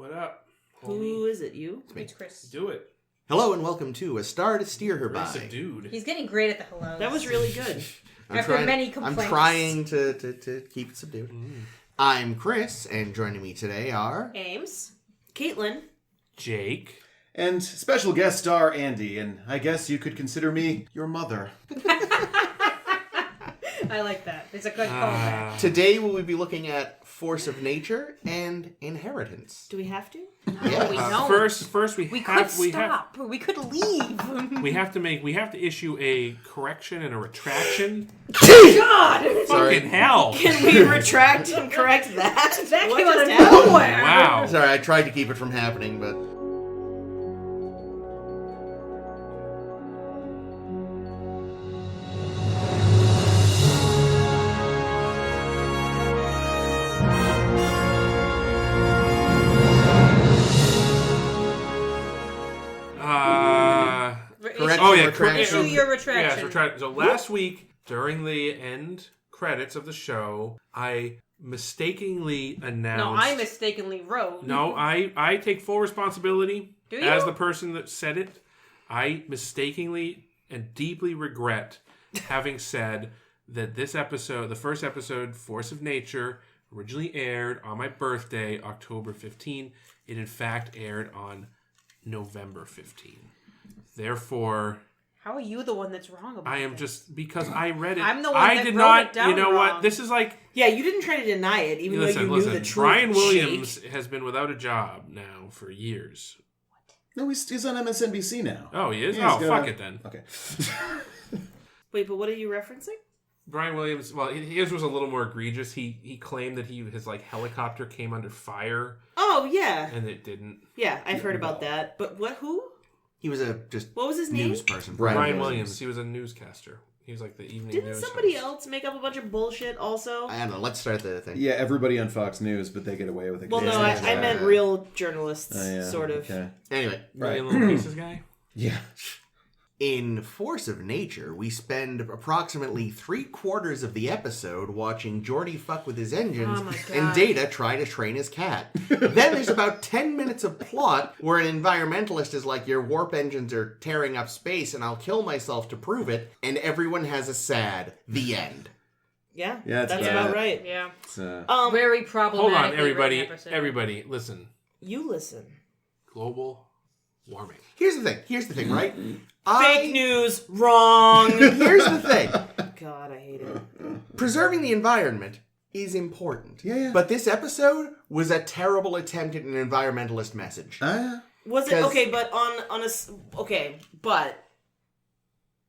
What up, homie? Who is it? You? It's Chris. Do it. Hello and welcome to A Star to Steer Her Very By. subdued. He's getting great at the hellos. That was really good. After many complaints. I'm trying to keep it subdued. I'm Chris, and joining me today are... Ames. Caitlin. Jake. And special guest star Andy, and I guess you could consider me your mother. I like that. It's a good callback. Today we will be looking at force of nature and inheritance. Do we have to? Yeah. We don't. First we We have could stop. We could leave. we have to issue a correction and a retraction. God! Sorry. Fucking hell! Can we retract and correct that? That What came out just of happened? nowhere. Wow. Sorry, I tried to keep it from happening, but... Correct. Oh yeah, Retraction. Issue your retraction. Yes, retraction. So last week during the end credits of the show, I mistakenly announced. No, I mistakenly wrote. No, I take full responsibility Do you? as the person that said it. I mistakenly and deeply regret having said that this episode, the first episode, Force of Nature, originally aired on my birthday, October 15. It in fact aired on November 15. Therefore, How are you the one that's wrong about I am this? just because I read it. I'm the one I that did wrote not. it down You know wrong. what? This is like. Yeah, you didn't try to deny it, even though you knew the truth. Brian Williams Jake. has been without a job now for years. No, he's on MSNBC now. Oh, he is? Yeah, Oh, he's fuck got- it then. Okay. Wait, but what are you referencing? Brian Williams, well, his was a little more egregious. He claimed that his helicopter came under fire, Oh, yeah. and it didn't. Yeah, I've heard about that. But who? He was a just What was his name? news person. Brian Williams. He was a newscaster. He was like the evening Didn't news somebody host. else make up a bunch of bullshit also? I don't know, let's start the thing. Yeah, everybody on Fox News, but they get away with it. Well, no, Yeah. I meant real journalists, Oh, yeah. sort of. Okay. Anyway, Ryan Little Pieces guy? Yeah. in Force of Nature, we spend approximately 3/4 of the episode watching Geordi fuck with his engines Oh my God. and Data try to train his cat. Then there's about 10 minutes of plot where an environmentalist is like, your warp engines are tearing up space and I'll kill myself to prove it, and everyone has a sad, the end. Yeah, Yeah, it's that's bad. about right. Yeah. It's, Very Hold problematic. on, everybody, listen. You listen. Global warming. Here's the thing, right? Fake news. Wrong. Here's the thing. God, I hate it. Preserving the environment is important. Yeah. But this episode was a terrible attempt at an environmentalist message. Was it 'Cause- okay? But but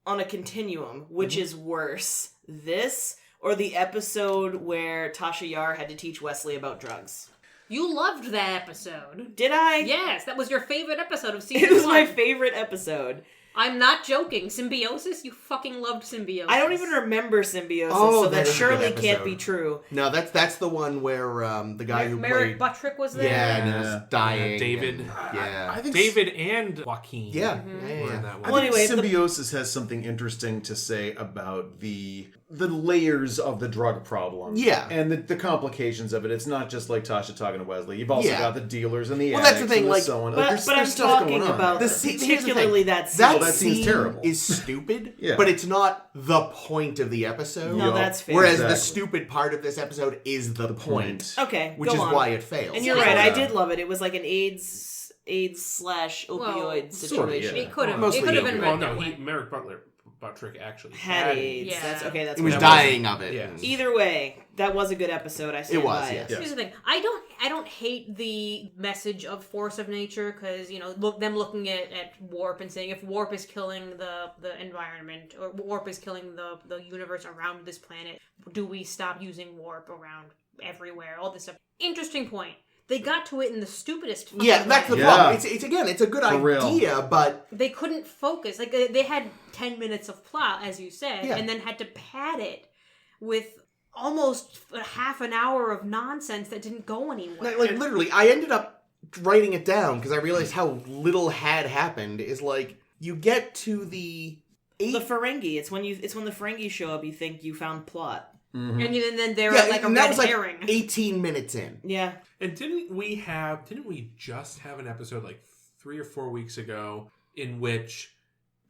on a continuum, which is worse, this or the episode where Tasha Yar had to teach Wesley about drugs? You loved that episode. Did I? Yes, that was your favorite episode of season It was 1. my favorite episode. I'm not joking. Symbiosis? You fucking loved Symbiosis. I don't even remember Symbiosis, Oh, so that that is a good surely can't episode. be true. No, that's the one where the guy who Merrick played... Buttrick was there. Yeah, and he was dying. David. and- yeah. I think David and Joaquin. Yeah. were in that I one. Well, think anyway, Symbiosis has something interesting to say about the layers of the drug problem. Yeah. And the complications of it. It's not just like Tasha talking to Wesley. You've also Yeah. got the dealers and the Well, that's addicts the thing, and like- so on. But, There's I'm stuff talking going on. about here's the thing. particularly that scene. That that seems scene terrible. is stupid, Yeah. but it's not the point of the episode. No, that's fair. Whereas the Exactly. stupid part of this episode is the point. Okay, Which go is on. why it fails. And you're Yeah. right, I Yeah. did love it. It was like an AIDS / opioid sort of, situation. yeah. It could have. Mostly It could have been Well, read no, that way. Merrick Buttrick actually Had AIDS. Yeah. That's okay. That's He was what dying of it. Yeah. Either way, that was a good episode. I stand It was, by yes. it. Here's the thing. I don't hate the message of Force of Nature because, them looking at warp and saying if warp is killing the environment or warp is killing the universe around this planet, do we stop using warp around everywhere? All this stuff. Interesting point. They got to it in the stupidest fucking Yeah, that's the way. Yeah. problem. It's a good For real. idea, but They couldn't focus. Like, they had 10 minutes of plot, as you said, Yeah. and then had to pad it with almost a half an hour of nonsense that didn't go anywhere. like literally, I ended up writing it down because I realized how little had happened. Is like you get to the The Ferengi. It's when the Ferengi show up. You think you found plot. And then they're Yeah, like a and that red was like herring. 18 minutes in. Yeah. And didn't we just have an episode like 3 or 4 weeks ago in which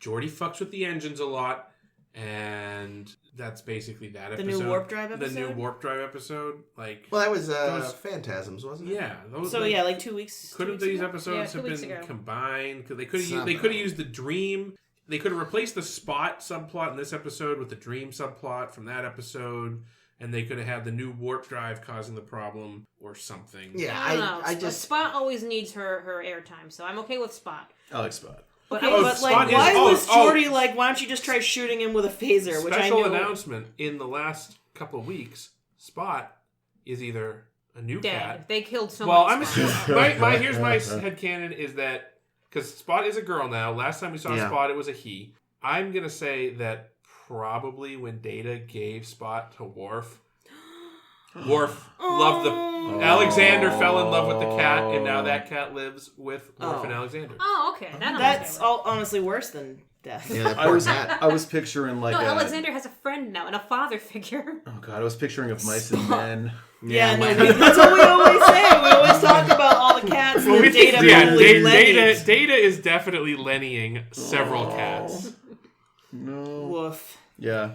Geordi fucks with the engines a lot, and that's basically that episode. The new warp drive episode? The new warp drive episode. Like, Well, that was Phantasms, wasn't it? yeah. Those, So yeah, like 2 weeks. couldn't 2 weeks these ago? episodes Yeah, 2 have weeks been ago. combined? Because they could have used the dream. They could have replaced the Spot subplot in this episode with the dream subplot from that episode, and they could have had the new warp drive causing the problem or something. Yeah, I don't know. I just... Spot always needs her airtime, so I'm okay with Spot. I like Spot. But Okay, Oh, but Spot like, is- why oh, was oh. Geordi like, why don't you just try shooting him with a phaser? Which I Special knew. announcement in the last couple of weeks: Spot is either a new Dead. cat. They killed so Well, many I'm Spots. assuming here's my headcanon is that because Spot is a girl now. Last time we saw Yeah. Spot, it was a he. I'm gonna say that probably when Data gave Spot to Worf loved the. Alexander fell in love with the cat, and now that cat lives with Worf and Alexander. Oh, okay. That That's all honestly worse than death. Yeah, that I poor was cat. I was picturing like No, a, Alexander has a friend now and a father figure. oh god, I was picturing of mice and men. Yeah, no, that's what we always say. We always talk about all the cats and the Data probably Lennies. Data is definitely Lennying several cats. No. Woof. Yeah.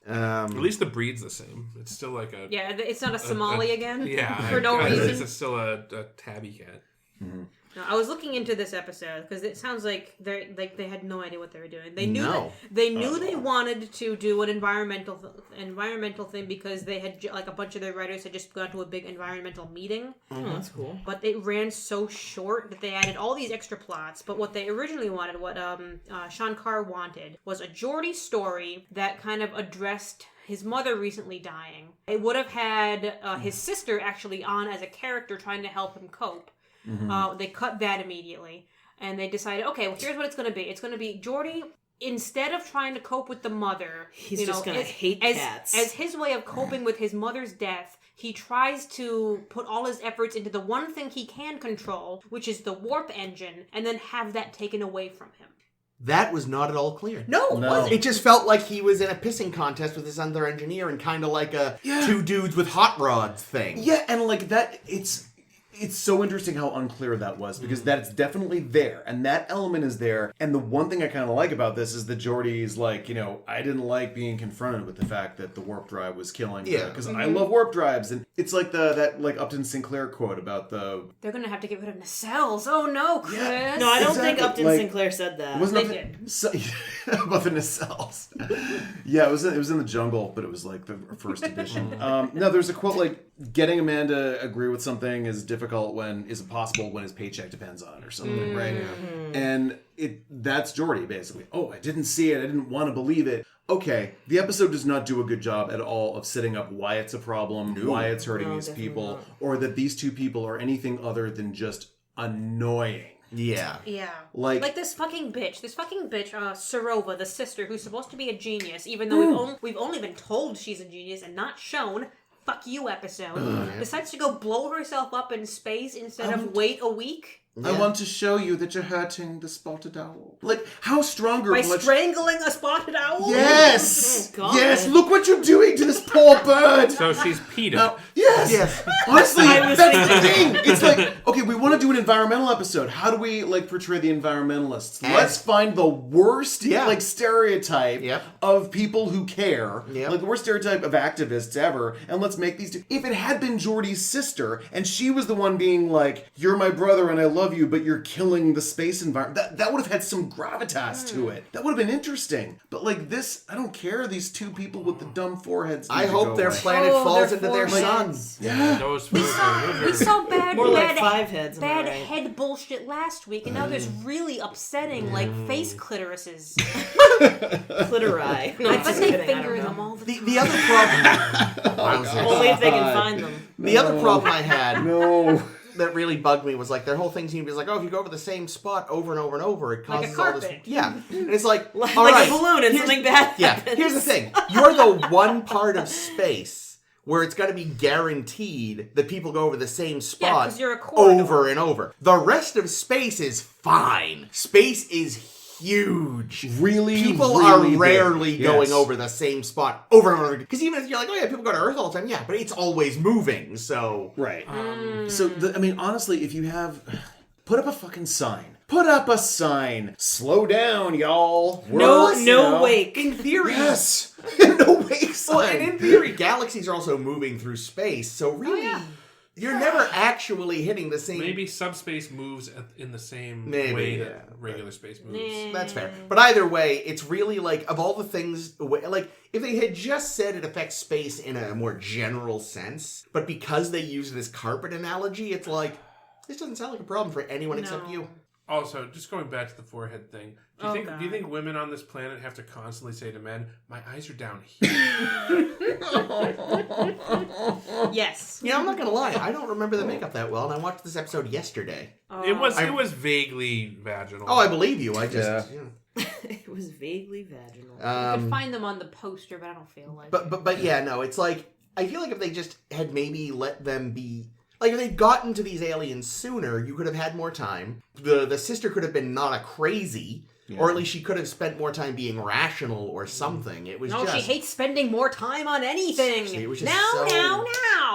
At least the breed's the same. It's still like a Yeah, it's not a Somali again. yeah. For no reason. It's still a tabby cat. No, I was looking into this episode because it sounds like they had no idea what they were doing. They knew No. they wanted to do an environmental thing because they had like a bunch of their writers had just gone to a big environmental meeting. Oh, that's cool. But it ran so short that they added all these extra plots. But what they originally wanted, what Sean Carr wanted, was a Geordi story that kind of addressed his mother recently dying. It would have had his sister actually on as a character trying to help him cope. They cut that immediately. And they decided, okay, well, here's what it's going to be. It's going to be Geordi, instead of trying to cope with the mother... He's just going to hate cats. As his way of coping with his mother's death, he tries to put all his efforts into the one thing he can control, which is the warp engine, and then have that taken away from him. That was not at all clear. No, it wasn't. It just felt like he was in a pissing contest with his other engineer and kind of like a two dudes with hot rods thing. Yeah, and like that, it's so interesting how unclear that was because that's definitely there and that element is there. And the one thing I kind of like about this is that Geordi's like, you know, I didn't like being confronted with the fact that the warp drive was killing me because I love warp drives. And it's like that like Upton Sinclair quote about they're going to have to get rid of nacelles. Oh no, Chris. Yeah. No, I don't think Exactly. Upton Like, Sinclair said that. wasn't They Upton- did. So, about the nacelles. Yeah, it was in the jungle, but it was like the first edition. No, there's a quote like getting a man to agree with something is difficult is possible when his paycheck depends on it or something, right? And that's Geordi basically. Oh, I didn't see it. I didn't want to believe it. Okay, the episode does not do a good job at all of setting up why it's a problem, why it's hurting these people, not. or that these two people are anything other than just annoying. Yeah. Yeah. Like this fucking bitch, Sarova, the sister, who's supposed to be a genius, even though we've only been told she's a genius and not shown. Fuck you episode. Decides to go blow herself up in space instead of wait a week. I want to show you that you're hurting the spotted owl. Like, how stronger... By strangling a spotted owl? Yes! Oh, God. Yes, look what you're doing to this poor bird! So she's PETA. Now, yes! Honestly, I was that's the thing! It's like, okay, we want to do an environmental episode. How do we, like, portray the environmentalists? Let's find the worst, like, stereotype of people who care. Like, the worst stereotype of activists ever. And let's make these two... If it had been Geordi's sister, and she was the one being like, you're my brother and I love you, but you're killing the space environment. That would have had some gravitas to it. That would have been interesting. But like this, I don't care. These two people with the dumb foreheads. I hope their planet falls into their sun. Yeah. Those We saw bad, More like bad, 5 heads. Am I bad right? head bullshit last week, and now there's really upsetting, like, face clitorises. Clitori. No, I I'm bet just they kidding. I don't fingering know. them all the time. The other problem... Only if they can find them. The other problem I had No. that really bugged me was like their whole thing seemed to be like, oh, if you go over the same spot over and over and over, it Like a causes all this. carpet. Yeah, and it's like, Like all right, a balloon and something bad yeah. happens. Here's the thing: you're the one part of space where it's got to be guaranteed that people go over the same spot 'cause you're a corridor. over and over. The rest of space is fine. Space is huge. Really, People really are rarely big. going Yes. over the same spot over and over again. Because even if you're like, oh yeah, people go to Earth all the time, yeah, but it's always moving, so... Right. So, honestly, if you have... Put up a fucking sign. Put up a sign. Slow down, y'all. No wake. In theory... Yes. No wake sign. Well, and in theory, galaxies are also moving through space, so really... You're never actually hitting the same... Maybe subspace moves in the same Maybe, way yeah. that regular space moves. That's fair. But either way, it's really like, of all the things, like, if they had just said it affects space in a more general sense, but because they use this carpet analogy, it's like, this doesn't sound like a problem for anyone except you. Also, just going back to the forehead thing, do you think women on this planet have to constantly say to men, "My eyes are down here"? Yes. Yeah, I'm not gonna lie, I don't remember the makeup that well, and I watched this episode yesterday. It was vaguely vaginal. Oh, I believe you. I just... It was vaguely vaginal. You could find them on the poster, but I don't feel like it. But yeah, no, it's like, I feel like if they just had maybe let them be... Like, if they'd gotten to these aliens sooner, you could have had more time. The sister could have been not a crazy, or at least she could have spent more time being rational or something. It was she hates spending more time on anything. It was just now.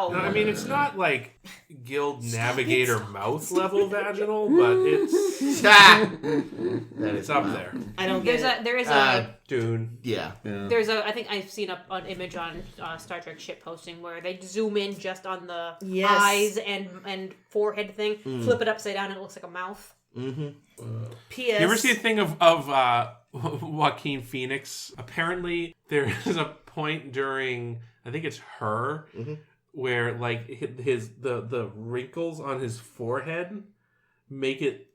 No, I mean, it's not like Guild Navigator mouth level vaginal, but it's up there. I don't get it. There is a Dune. Yeah. There's a I think I've seen an image on Star Trek ship posting where they zoom in just on the eyes and forehead thing, flip it upside down, and it looks like a mouth. Mm-hmm. P.S. You ever see a thing of Joaquin Phoenix? Apparently, there is a point during, I think it's Her, where like the wrinkles on his forehead make it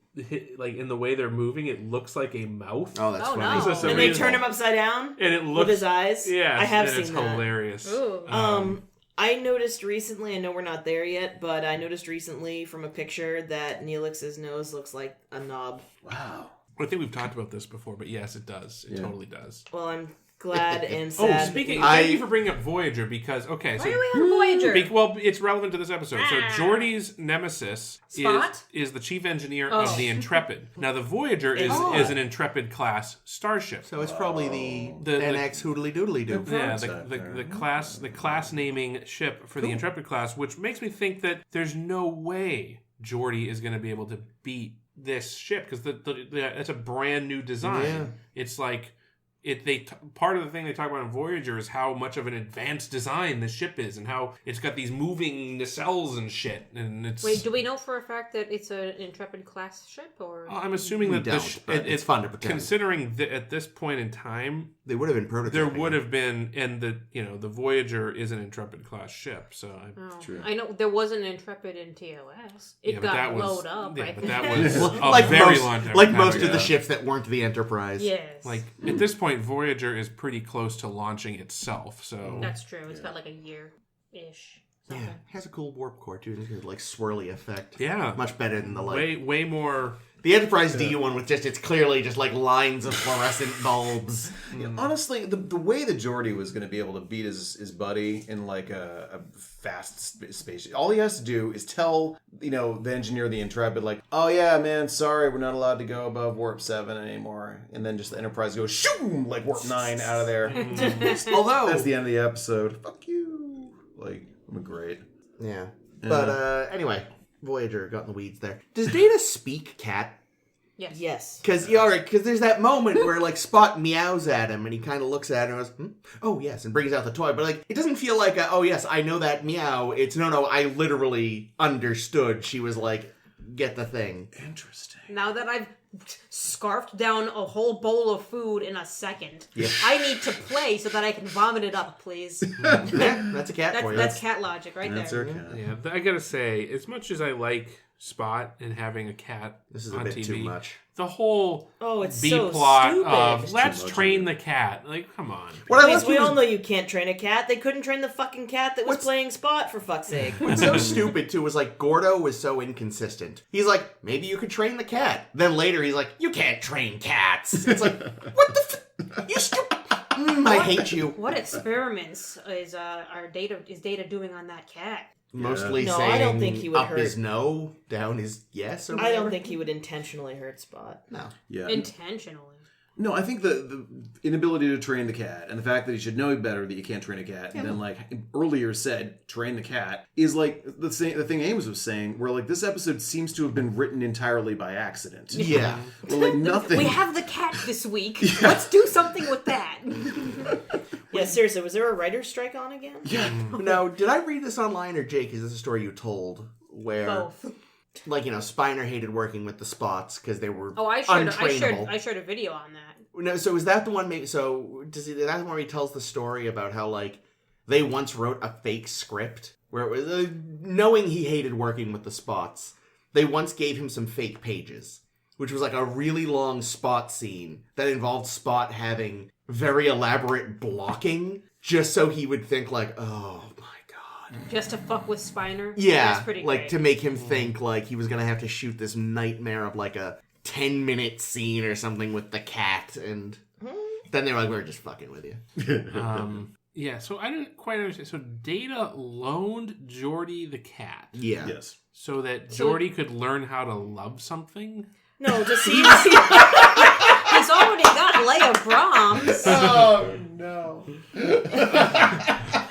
like in the way they're moving, it looks like a mouth. Oh, that's funny. no. So And they turn him upside down and it looks with his eyes? Yeah, I have and seen it's that. hilarious. Ooh. I noticed recently, I know we're not there yet, but I noticed recently from a picture that Neelix's nose looks like a knob. Wow. I think we've talked about this before, but yes, it does. It totally does. Well, I'm glad and Oh, sad. thank you for bringing up Voyager because so Why are we on Voyager? well, it's relevant to this episode. So Geordi's nemesis Spot? is the chief engineer of the Intrepid. Now the Voyager is an Intrepid class starship. So it's probably the NX Hoodly Doodly Doo. Yeah, the class naming ship for the Intrepid class, which makes me think that there's no way Geordi is going to be able to beat this ship because it's a brand new design. Yeah. It's like part of the thing they talk about in Voyager is how much of an advanced design this ship is and how it's got these moving nacelles and shit. And it's Wait, do we know for a fact that it's an Intrepid class ship or? I'm assuming that it's fun to pretend. Considering that at this point in time, They would have been prototyping. there would have been, and the Voyager is an Intrepid class ship, so True. I know there was an Intrepid in TOS. It got blown up. Yeah, I but think. that was like very most, long time. like time most ago. of the ships that weren't the Enterprise. Yes. Like at this point, Voyager is pretty close to launching itself. So That's true. It's got like a year-ish. Yeah, Something. it has a cool warp core too. It's like swirly effect. yeah, Much better than the way more. the Enterprise D one with it's clearly just like lines of fluorescent bulbs. Yeah, honestly, the way that Geordi was going to be able to beat his buddy in like a fast space, all he has to do is tell the engineer of the Intrepid like, oh yeah, man, sorry, we're not allowed to go above warp 7 anymore, and then just the Enterprise goes shoom like warp 9 out of there. Although That's the end of the episode. Fuck you. Like, I'm great. yeah, but anyway, Voyager got in the weeds there. Does Data speak cat? Yes. Yes. Because there's that moment where like Spot meows at him and he kind of looks at him and goes, oh yes, and brings out the toy. But like it doesn't feel like oh yes, I know that meow. It's no, I literally understood. She was like, get the thing. Interesting. Now that I've scarfed down a whole bowl of food in a second, I need to play so that I can vomit it up, please. Yeah, that's a cat for you. That's cat logic right That's there. our cat. Yeah, I gotta say, as much as I like Spot and having a cat This is a on bit TV, too much. the whole It's B so plot stupid. of let's train the cat. Like, come on. What I Please, like we was all know you can't train a cat. They couldn't train the fucking cat that was playing Spot, for fuck's sake. what's so stupid too was like Gordo was so inconsistent. He's like, maybe you could train the cat. Then later he's like, you can't train cats. It's like, what the you stupid. I hate you. What experiments is Data doing on that cat? Mostly No, saying I don't think he would up hurt. his no, down his yes. Or I whatever. don't think he would intentionally hurt Spot. No. Yeah. Intentionally. No, I think the inability to train the cat and the fact that he should know better that you can't train a cat, and then like earlier said, train the cat, is like the thing Amos was saying, where like this episode seems to have been written entirely by accident. Yeah. Well, like nothing. We have the cat this week. Let's do something with that. Yeah, seriously, was there a writer's strike on again? Yeah. Now, did I read this online, or Jake, is this a story you told where... Both. Like, Spiner hated working with the Spots because they were I shared a video on that. No, so is that the one? Is that the one where he tells the story about how like they once wrote a fake script where it was knowing he hated working with the Spots. They once gave him some fake pages, which was like a really long Spot scene that involved Spot having very elaborate blocking, just so he would think like, oh. Just to fuck with Spiner? Yeah, That's pretty like great. to make him think like he was gonna have to shoot this nightmare of like a 10-minute scene or something with the cat, and then they were like, we're just fucking with you. Yeah, so I didn't quite understand. So Data loaned Geordi the cat. Yeah. Yes. So that Geordi could learn how to love something? No, to see. He's already got Leia Brahms. Oh, no.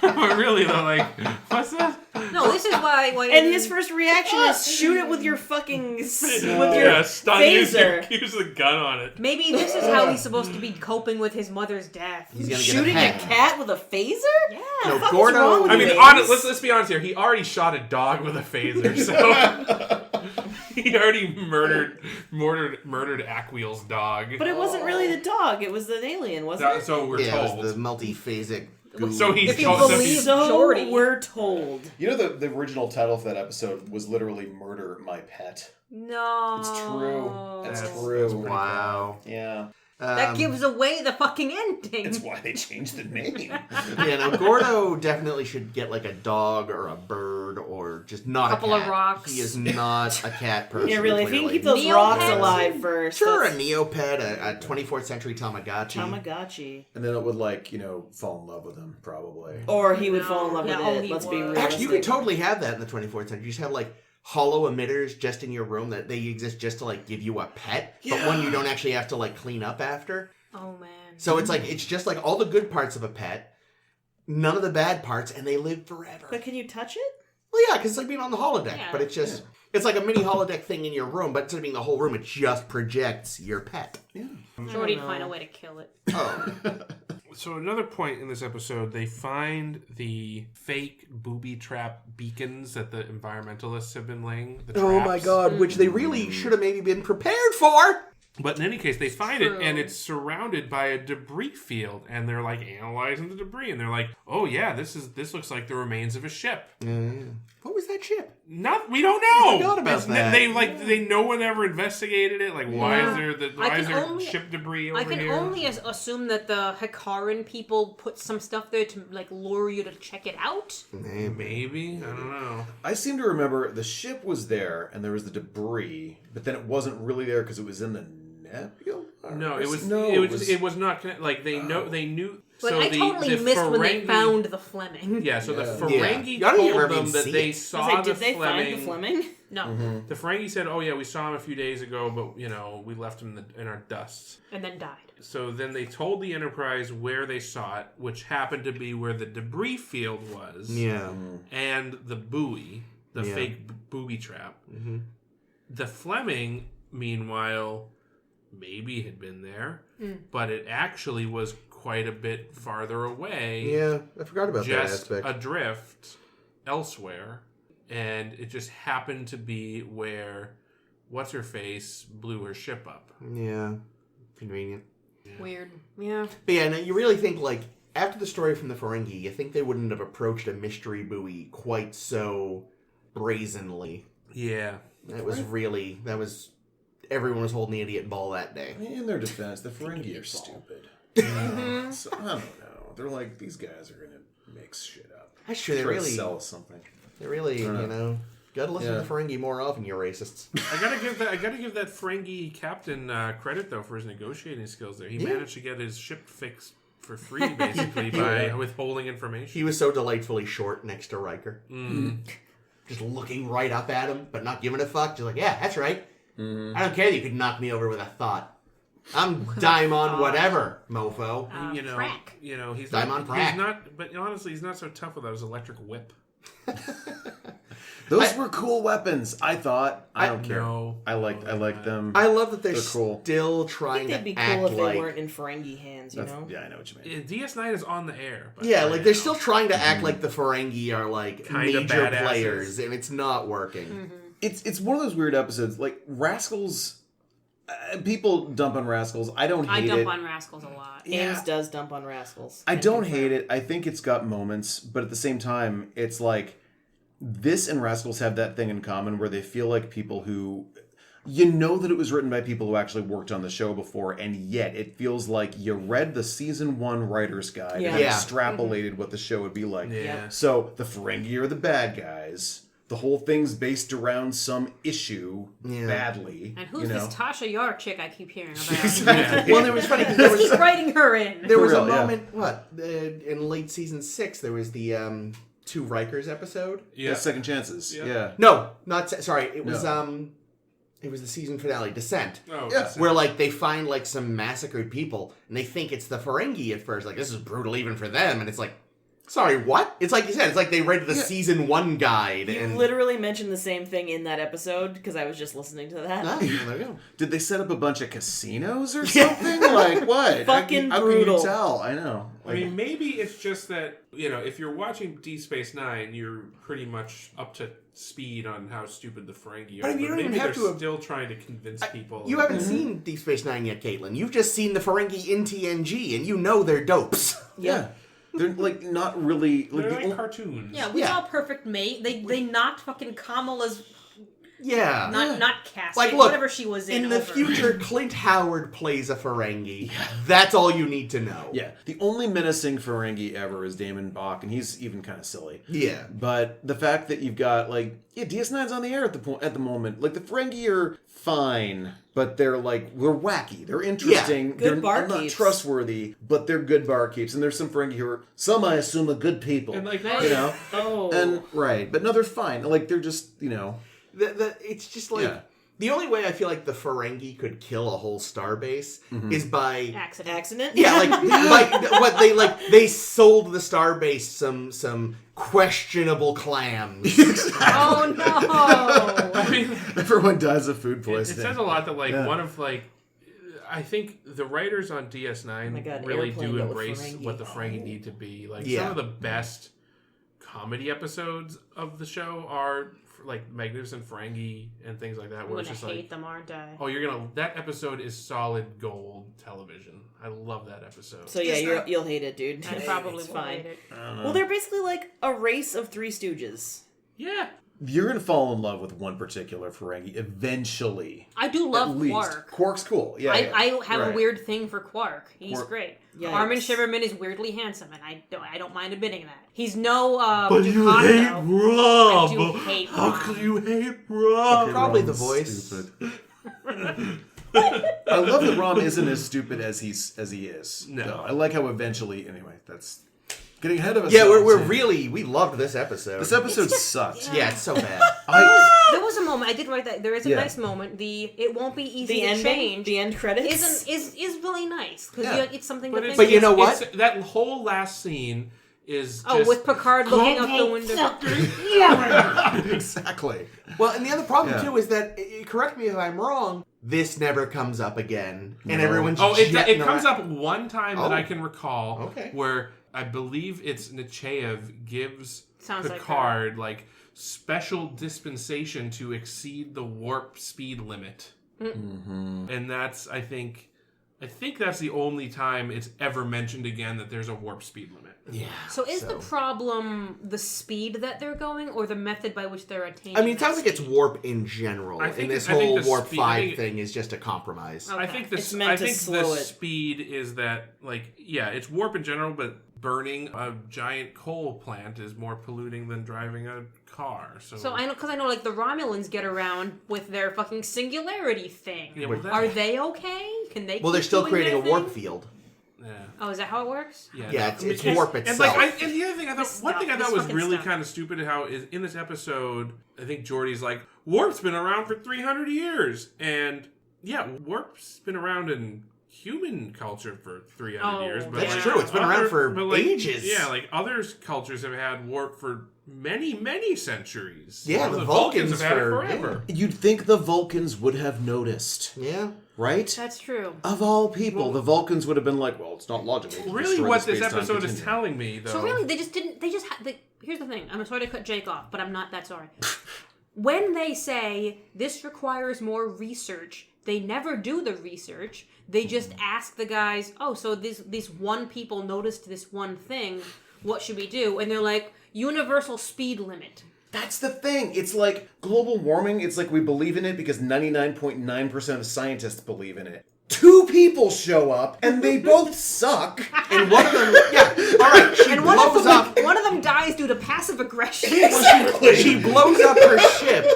But really, though, like, what's that? No, this is why And his first reaction is shoot it with your fucking with your Yeah, stun phaser. use the gun on it. maybe this is how he's supposed to be coping with his mother's death. He's gonna Shooting get a a cat with a phaser? Yeah. No, The fuck is Gordo- wrong with I you, mean, Ames? let's be honest here. He already shot a dog with a phaser, so he already murdered Aquil's dog. But it wasn't really the dog; it was an alien, wasn't it? So we're Yeah, told. it was the multiphasic goo. So he's If you told. believe- So Jordy. we're told. You know the original title for that episode was literally "Murder My Pet." No. It's true. It's That's true. Wow. Yeah. That gives away the fucking ending. That's why they changed the name. Yeah, no, Gordo definitely should get like a dog or a bird or just not Couple a of cat. rocks. He is not a cat person. Yeah, really. If you can clearly. keep those Neopets? rocks alive first. Sure, a that's Neopet, a 24th century Tamagotchi. Tamagotchi. And then it would fall in love with him, probably. Or he would fall in love Yeah, with it. he Let's be would. realistic. Actually, you could totally have that in the 24th century. You just have like hollow emitters just in your room that they exist just to like give you a pet, but one you don't actually have to like clean up after. Oh, man. So it's like it's just like all the good parts of a pet, none of the bad parts, and they live forever. But can you touch it? Well, yeah, because it's like being on the holodeck, Yeah. but it's just it's like a mini holodeck thing in your room, but instead of being the whole room, it just projects your pet. Yeah. Jordy'd find a way to kill it. Oh, So another point in this episode, they find the fake booby trap beacons that the environmentalists have been laying. The oh my traps. God! Which they really should have maybe been prepared for. But in any case, they find it, True. and it's surrounded by a debris field, and they're like analyzing the debris, and they're like, "Oh yeah, this looks like the remains of a ship." What was that ship? We don't know. I forgot about that. They no one ever investigated it. Like, why is I there can only- ship debris over I can here? only assume that the Hikaran people put some stuff there to like lure you to check it out. Maybe I don't know. I seem to remember the ship was there and there was the debris, but then it wasn't really there because it was in the nebula. No, it was not connected. Like they knew. Like so I the totally missed when they Ferengi- found the Fleming. Yeah, so the Yeah. Ferengi Yeah. I don't even told remember them that seeing they it. saw Did the they Fleming. find the Fleming? No, The Ferengi said, "Oh yeah, we saw him a few days ago, but we left him in our dusts." and then died. So then they told the Enterprise where they saw it, which happened to be where the debris field was. Yeah. And the buoy, the Yeah. fake booby trap. The Fleming, meanwhile, maybe had been there, but it actually was quite a bit farther away. Yeah, I forgot about that Just aspect. adrift elsewhere, and it just happened to be where what's her face blew her ship up. Yeah, convenient. Weird. Yeah. But yeah, no, you really think like after the story from the Ferengi, you think they wouldn't have approached a mystery buoy quite so brazenly. Yeah. That was everyone was holding the idiot ball that day. In their defense, the Ferengi are stupid. So, I don't know. They're like, these guys are going to mix shit up. That's true. They Try to really, sell something. gotta listen to the Ferengi more often, you racists. I gotta give that Ferengi captain credit though for his negotiating skills there. He managed to get his ship fixed for free basically by withholding information. He was so delightfully short next to Riker. Just looking right up at him, but not giving a fuck. Just like, yeah, that's right. I don't care that you could knock me over with a thought. I'm Daimon whatever, mofo. Crack. He's Daimon not. Prack. He's not. But honestly, he's not so tough without his electric whip. Those were cool weapons, I thought. I don't care. No, I like them. I love that they're cool. still I trying think they'd to be cool act if they like... weren't in Ferengi hands, you know? Yeah, I know what you mean. DS9 is on the air. But Yeah, like they're now. still trying to act like the Ferengi are like Kinda major badasses. players, and it's not working. Mm-hmm. It's one of those weird episodes. Like Rascals, people dump on Rascals. I don't hate it. I dump on Rascals a lot. Ames does dump on Rascals. I don't hate it. I think it's got moments, but at the same time, it's like this and Rascals have that thing in common where they feel like people who, that it was written by people who actually worked on the show before, and yet it feels like you read the season 1 writer's guide and extrapolated what the show would be like. Yeah. So the Ferengi are the bad guys. The whole thing's based around some issue badly. And who's this Tasha Yar chick I keep hearing about? Exactly. Well, it was funny because Let's keep writing her in. there was For a real, moment, in late season 6, there was the 2 Rikers episode. Yeah. Second chances. Yeah. No, sorry. It was it was the season finale, Descent. Oh, Yeah. Descent. Where like they find like some massacred people and they think it's the Ferengi at first. Like, this is brutal even for them, and it's like, sorry, what? It's like you said, it's like they read the season 1 guide You and literally mentioned the same thing in that episode because I was just listening to that. Ah, well, there you go. Did they set up a bunch of casinos or something? Like what? Fucking How brutal. can you tell? I know. I mean, maybe it's just that, if you're watching Deep Space Nine, you're pretty much up to speed on how stupid the Ferengi are. But you don't maybe even have they're to have- still trying to convince people. You haven't seen Deep Space Nine yet, Caitlin. You've just seen the Ferengi in TNG, and you know they're dopes. Yeah. They're like not really They're like like cartoons. Yeah, we Yeah. saw Perfect Mate. They knocked fucking Kamala's Yeah. not casket, Like, look, whatever she was in. In the over. future, Clint Howard plays a Ferengi. That's all you need to know. Yeah. The only menacing Ferengi ever is Damon Bach, and he's even kind of silly. Yeah. But the fact that you've got DS9's on the air at the moment. Like the Ferengi are fine, but they're wacky. They're interesting. Good They're not barkeeps. trustworthy, but they're good barkeeps. And there's some Ferengi who are I assume are good people. And like Oh. And right, but no, they're fine. Like they're just It's just like the only way I feel like the Ferengi could kill a whole starbase is by Accident? yeah, they sold the starbase some questionable clams. Oh no! I mean, everyone dies of food it poisoning. says a lot that one of I think the writers on DS9 my God, really Airplane, do but with embrace Ferengi. what the Ferengi need to be. Like Yeah. some of the best comedy episodes of the show are like Magnificent Ferengi and things like that. I'm Where gonna it's just hate like, them, aren't I? oh, that episode is solid gold television. I love that episode. So yeah, you'll hate it, dude. I probably It's will fine. hate it. Well, they're basically like a race of Three Stooges. Yeah. You're gonna fall in love with one particular Ferengi eventually. I do At love least. Quark. Quark's cool. Yeah, I have right. a weird thing for Quark. He's Quark- great. Yikes. Armin Shiverman is weirdly handsome, and I don't mind admitting that. He's no But you Ducato. hate Rob. I do hate How Rob. could you hate Rob? Probably the Rom's voice. stupid. I love that Rom isn't as stupid as he is. No. though. I like how eventually. Anyway, that's getting ahead of us. Yeah, we loved this episode. This episode sucked. Yeah, it's so bad. There was a moment I did write that. There is a Yeah. nice moment. It won't be easy The to ending, change. the end credits. is really nice because Yeah. it's something But, to it's, think. But you know it's- what? That whole last scene is Oh, just, with Picard looking out the window. Exactly. Well, and the other problem Yeah. too is that, correct me if I'm wrong, this never comes up again, and No. everyone's Oh, it jetting comes around. up one time that Oh. I can recall. Okay. Where I believe it's Nechayev gives Sounds like Picard special dispensation to exceed the warp speed limit, and that's I think that's the only time it's ever mentioned again that there's a warp speed limit. Yeah. So is the problem the speed that they're going, or the method by which they're attaining? I mean, it that sounds like it's speed? warp in general, I think and this I think whole the warp speed- I 5 think- thing is just a compromise. Okay. I think It's meant to slow the it. speed is that it's warp in general, but burning a giant coal plant is more polluting than driving a car. So I know the Romulans get around with their fucking singularity thing. Yeah, well, that- Are they okay? Can they? Well, they're keep still doing creating a their warp thing? field. Yeah. Oh, is that how it works? Yeah, it's because- warp and, itself. and the other thing This one thing I stuff, thought this was fucking really stuff. kind of stupid how is in this episode, I think Geordi's like, warp's been around for 300 years, and yeah, warp's been around in human culture for 300 years. But That's true. It's been around for ages. Yeah, like other cultures have had warp for many, many centuries. Yeah, the Vulcans have had it for- forever. You'd think the Vulcans would have noticed. Yeah. Right? That's true. Of all people, the Vulcans would have been like, well, it's not logical. to Really, destroy what the this space-time episode is continuum. telling me, though... So really, they just didn't. They just had. Here's the thing. I'm sorry to cut Jake off, but I'm not that sorry. When they say this requires more research, they never do the research. They just ask the guys, "Oh, so these one people noticed this one thing. What should we do?" And they're like, "Universal speed limit." That's the thing. It's like global warming. It's like we believe in it because 99.9% of scientists believe in it. 2 people show up and they both suck. And one of them, all right, she And blows up. one of them dies due to passive aggression. She blows up her ship.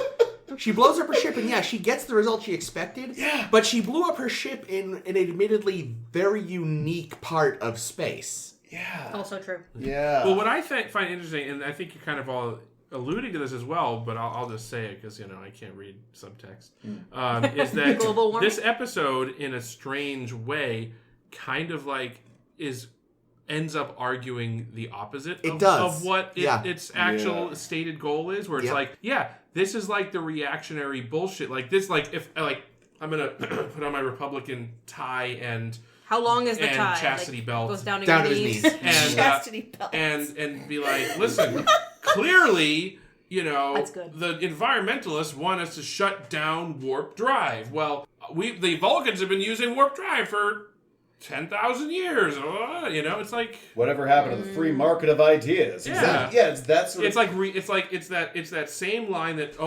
She blows up her ship, and she gets the result she expected. Yeah. But she blew up her ship in an admittedly very unique part of space. Yeah. Also true. Yeah. Well, what I find interesting, and I think you're kind of all alluding to this as well, but I'll just say it because, I can't read subtext, is that Global warming. this episode, in a strange way, kind of like ends up arguing the opposite of what its actual stated goal is, where it's like, this is like the reactionary bullshit. Like this, like if I'm gonna put on my Republican tie and How long is the and tie? chastity belt Goes down to Down your to his knees. knees. and Chastity belts. and be like, listen, clearly, That's good. the environmentalists want us to shut down warp drive. Well, the Vulcans have been using warp drive for 10,000 years. It's like Whatever happened to the free market of ideas? Yeah. Exactly. Yeah, it's that sort of... it's that same line that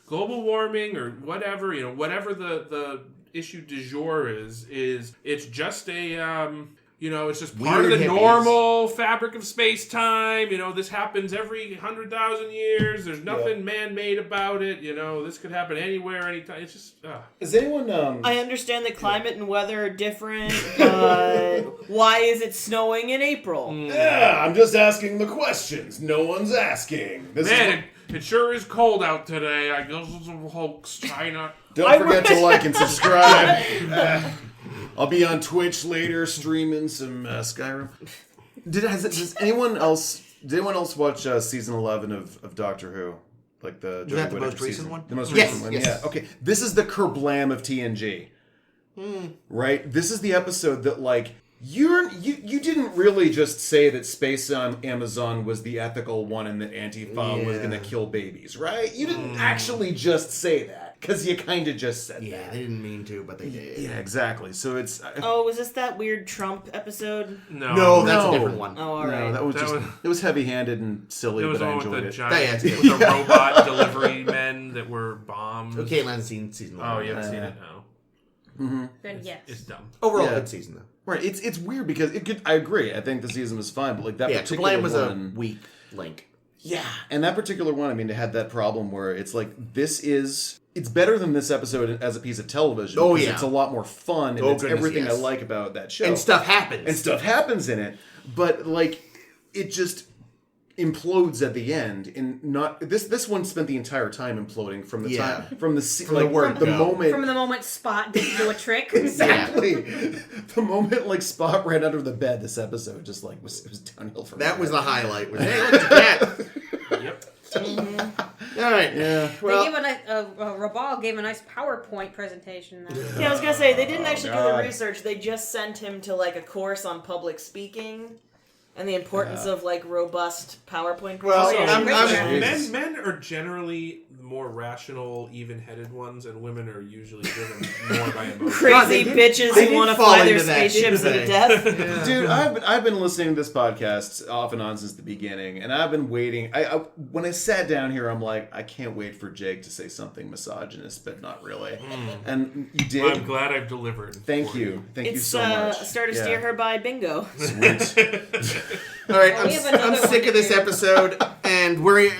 global warming or whatever, whatever the issue du jour is it's just a it's just part Weird of the hippies. normal fabric of space-time. This happens every 100,000 years. There's nothing man-made about it. This could happen anywhere, anytime. It's just... Is anyone... I understand that climate and weather are different, but why is it snowing in April? Yeah, I'm just asking the questions. No one's asking. It sure is cold out today. I guess it's a hoax, China. Don't forget to like and subscribe. I'll be on Twitch later streaming some Skyrim. Does anyone else watch season 11 of Doctor Who? Like the Is that the Whittaker most recent season? one? The most Yes, recent one, yes. yeah. Okay, this is the kerblam of TNG. Right? This is the episode that, like, you didn't really just say that Space on Amazon was the ethical one and that Antifa was going to kill babies, right? You didn't actually just say that. Because you kind of just said Yeah, that. they didn't mean to, but they did. Yeah, exactly. So it's... Oh, was this that weird Trump episode? No, that's a different one. Oh, all right. No, it was heavy-handed and silly, It was but I the one enjoyed with the it. giant, Yeah, with the robot delivery men that were bombed. Okay, Caitlin hasn't seen season 1. Oh, you haven't seen it? No. Then yes. It's dumb. Overall, Yeah. good season, though. Right, it's weird because I agree. I think the season was fine, but like that particular Kerblam was one, a weak link. yeah, and that particular one, I mean, it had that problem where it's like it's better than this episode as a piece of television. Oh, because yeah. it's a lot more fun, and Oh, it's goodness, everything yes. I like about that show. And stuff happens. And stuff happens in it, but like it just implodes at the end. And not this one spent the entire time imploding from the time from the word go. moment. From the moment Spot didn't do a trick. Exactly. The moment like Spot ran under the bed, this episode just like it was downhill from That there. was the highlight. Hey, look at that. Yep. All right. Yeah. Well, They gave Rabal gave a nice PowerPoint presentation. Though. Yeah, I was gonna say they didn't actually do God. the research. They just sent him to like a course on public speaking and the importance of like robust PowerPoint. Well, presentations. Men are generally more rational, even-headed ones, and women are usually driven more by emotion. Crazy bitches they who did want to fall fly their into that, spaceships didn't into they? death. Dude, I've been listening to this podcast off and on since the beginning, and I've been waiting. I when I sat down here, I'm like, I can't wait for Jake to say something misogynist, but not really. And you did. I'm glad I've delivered. Thank for you. Thank you It's so much. Star to Steer Her by Bingo. Sweet. all right. we have I'm another sick one of this here. episode, and we're Wait,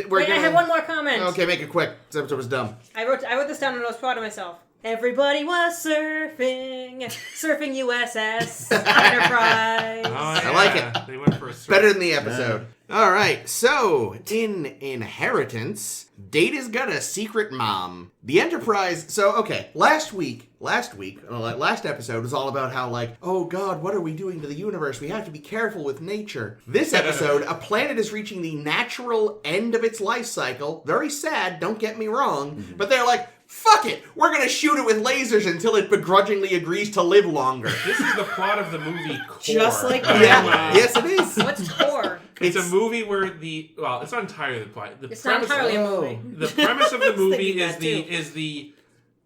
gonna. I have one more comment. Okay, make it quick. This episode was dumb. I wrote this down and I was proud of myself. Everybody was surfing USS Enterprise. Oh, yeah. I like it. They went for a surf. Better than the episode. All right, so in Inheritance, Data's got a secret mom. The Enterprise. So okay, last episode was all about how like, oh God, what are we doing to the universe? We have to be careful with nature. This episode, a planet is reaching the natural end of its life cycle. Very sad. Don't get me wrong, but they're like, fuck it! We're gonna shoot it with lasers until it begrudgingly agrees to live longer. This is the plot of the movie Core. Just like Yeah, yes it is. What's Core? It's a movie where it's not entirely the plot. It's not entirely a movie. The premise of the movie thinking is that,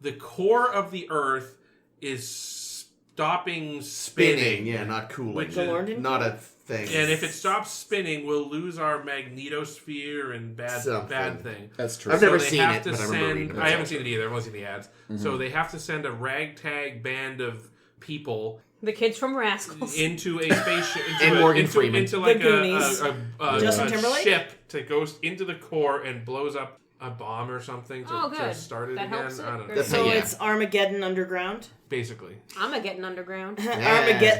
the core of the Earth is stopping spinning. Yeah, not cooling. Which is- not a thing. And if it stops spinning, we'll lose our magnetosphere and Something. bad thing. That's true. I've never they seen have it, to but I remember reading send. about I it. haven't seen it either. I've only seen the ads. So they have to send a ragtag band of people The kids from Rascals. into a spaceship, And Morgan Freeman. into like The Goonies. Justin a Timberlake? ship that goes into the core and blows up a bomb or something to, Oh, to good. start it That again. helps it. I don't know. Great. So Yeah. it's Armageddon Underground. Basically, I'm a getting underground.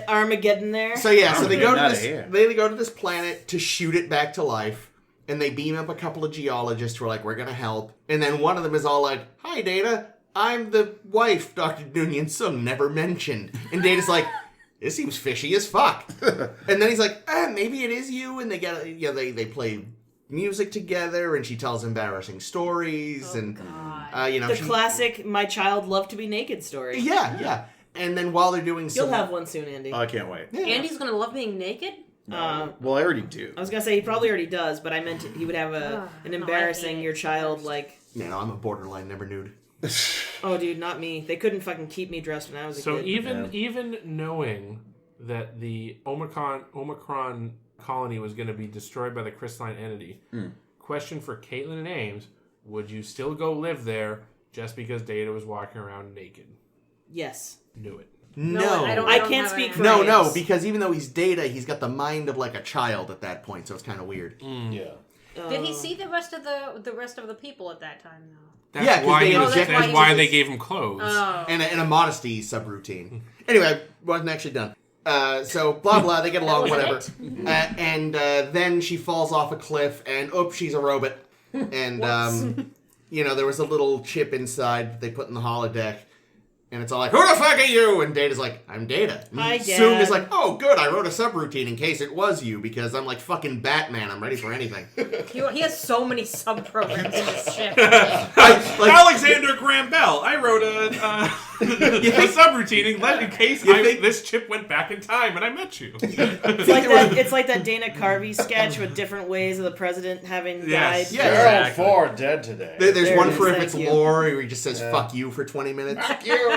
Armageddon there. So yeah, so they go to Outta this. here. They go to this planet to shoot it back to life, and they beam up a couple of geologists who are like, "We're gonna help." And then one of them is all like, "Hi, Data. I'm the wife Dr. Noonien Sung never mentioned." And Data's like, "This seems fishy as fuck." And then he's like, "Maybe it is you." And they get, they play music together, and she tells embarrassing stories, and the classic "My child loved to be naked" story. yeah. And then while they're doing some, You'll have one soon, Andy. I can't wait. Andy's gonna love being naked? Well, I already do. I was gonna say he probably already does, but I meant he would have an embarrassing hate your it. child like. I'm a borderline never nude. Oh, dude, not me. They couldn't fucking keep me dressed when I was a so kid. even knowing that the Omicron colony was going to be destroyed by the crystalline entity. Question for Caitlin and Ames: would you still go live there just because Data was walking around naked? Yes. Knew it. No, I don't I have can't an speak answer. for No, Ames. because even though he's Data, he's got the mind of like a child at that point, so it's kind of weird. Yeah. Did he see the rest of the people at that time though? That's Yeah, 'cause why, they he was, inject- that's he why was- they gave him clothes. Oh. And a modesty subroutine. Anyway, wasn't actually done. So blah blah, they get along, whatever. And then she falls off a cliff, and she's a robot. And there was a little chip inside that they put in the holodeck. And it's all like, who the fuck are you? And Data's like, I'm Data. And Hi, Zoom Dad. is like, oh, good, I wrote a subroutine in case it was you, because I'm like fucking Batman. I'm ready for anything. He has so many sub-programs in this ship. Alexander Graham Bell. I wrote a subroutine in case this chip went back in time and I met you. It's like that Dana Carvey sketch with different ways of the president having died. Yeah, Gerald Ford dead today. There's There one it for is, if it's thank you. lore, where he just says "fuck you" for 20 minutes. Fuck you.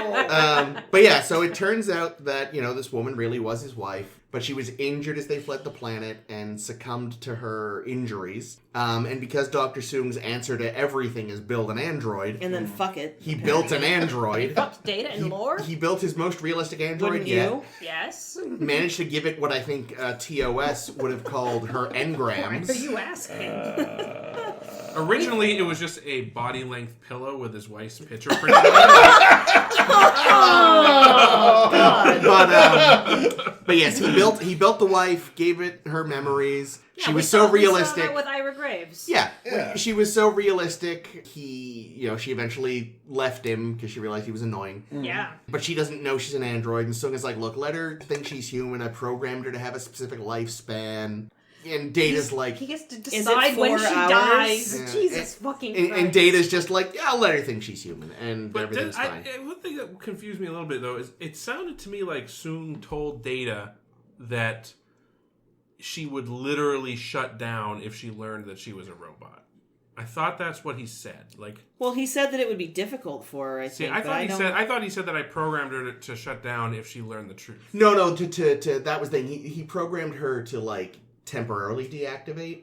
But yeah, so it turns out that this woman really was his wife, but she was injured as they fled the planet and succumbed to her injuries. And because Dr. Soong's answer to everything is build an android, And then fuck it. he built an android. Fucked Data and lore? He built his most realistic android Wouldn't yet. you? Yes. Managed to give it what I think TOS would have called her Why are engrams. you asking? Originally, it was just a body-length pillow with his wife's picture printed on it. Oh, God. But yes, he built the wife, gave it her memories. Yeah, she we was saw- so we saw realistic. that with Ira Graves. Yeah, she was so realistic. She eventually left him because she realized he was annoying. Yeah. But she doesn't know she's an android, and Sung is like, "Look, let her think she's human. I programmed her to have a specific lifespan." And Data's like, He gets to it decide when 4 she hours? dies. Yeah. Jesus fucking and Christ. Data's just like, "Yeah, I'll let her think she's human, and But everything's fine." one thing that confused me a little bit, though, is it sounded to me like Soong told Data that she would literally shut down if she learned that she was a robot. I thought that's what he said. Like, Well, he said that it would be difficult for her, I see, think. I but thought he don't- said. I thought he said that I programmed her to shut down if she learned the truth. No, to that was the thing. He programmed her to like temporarily deactivate.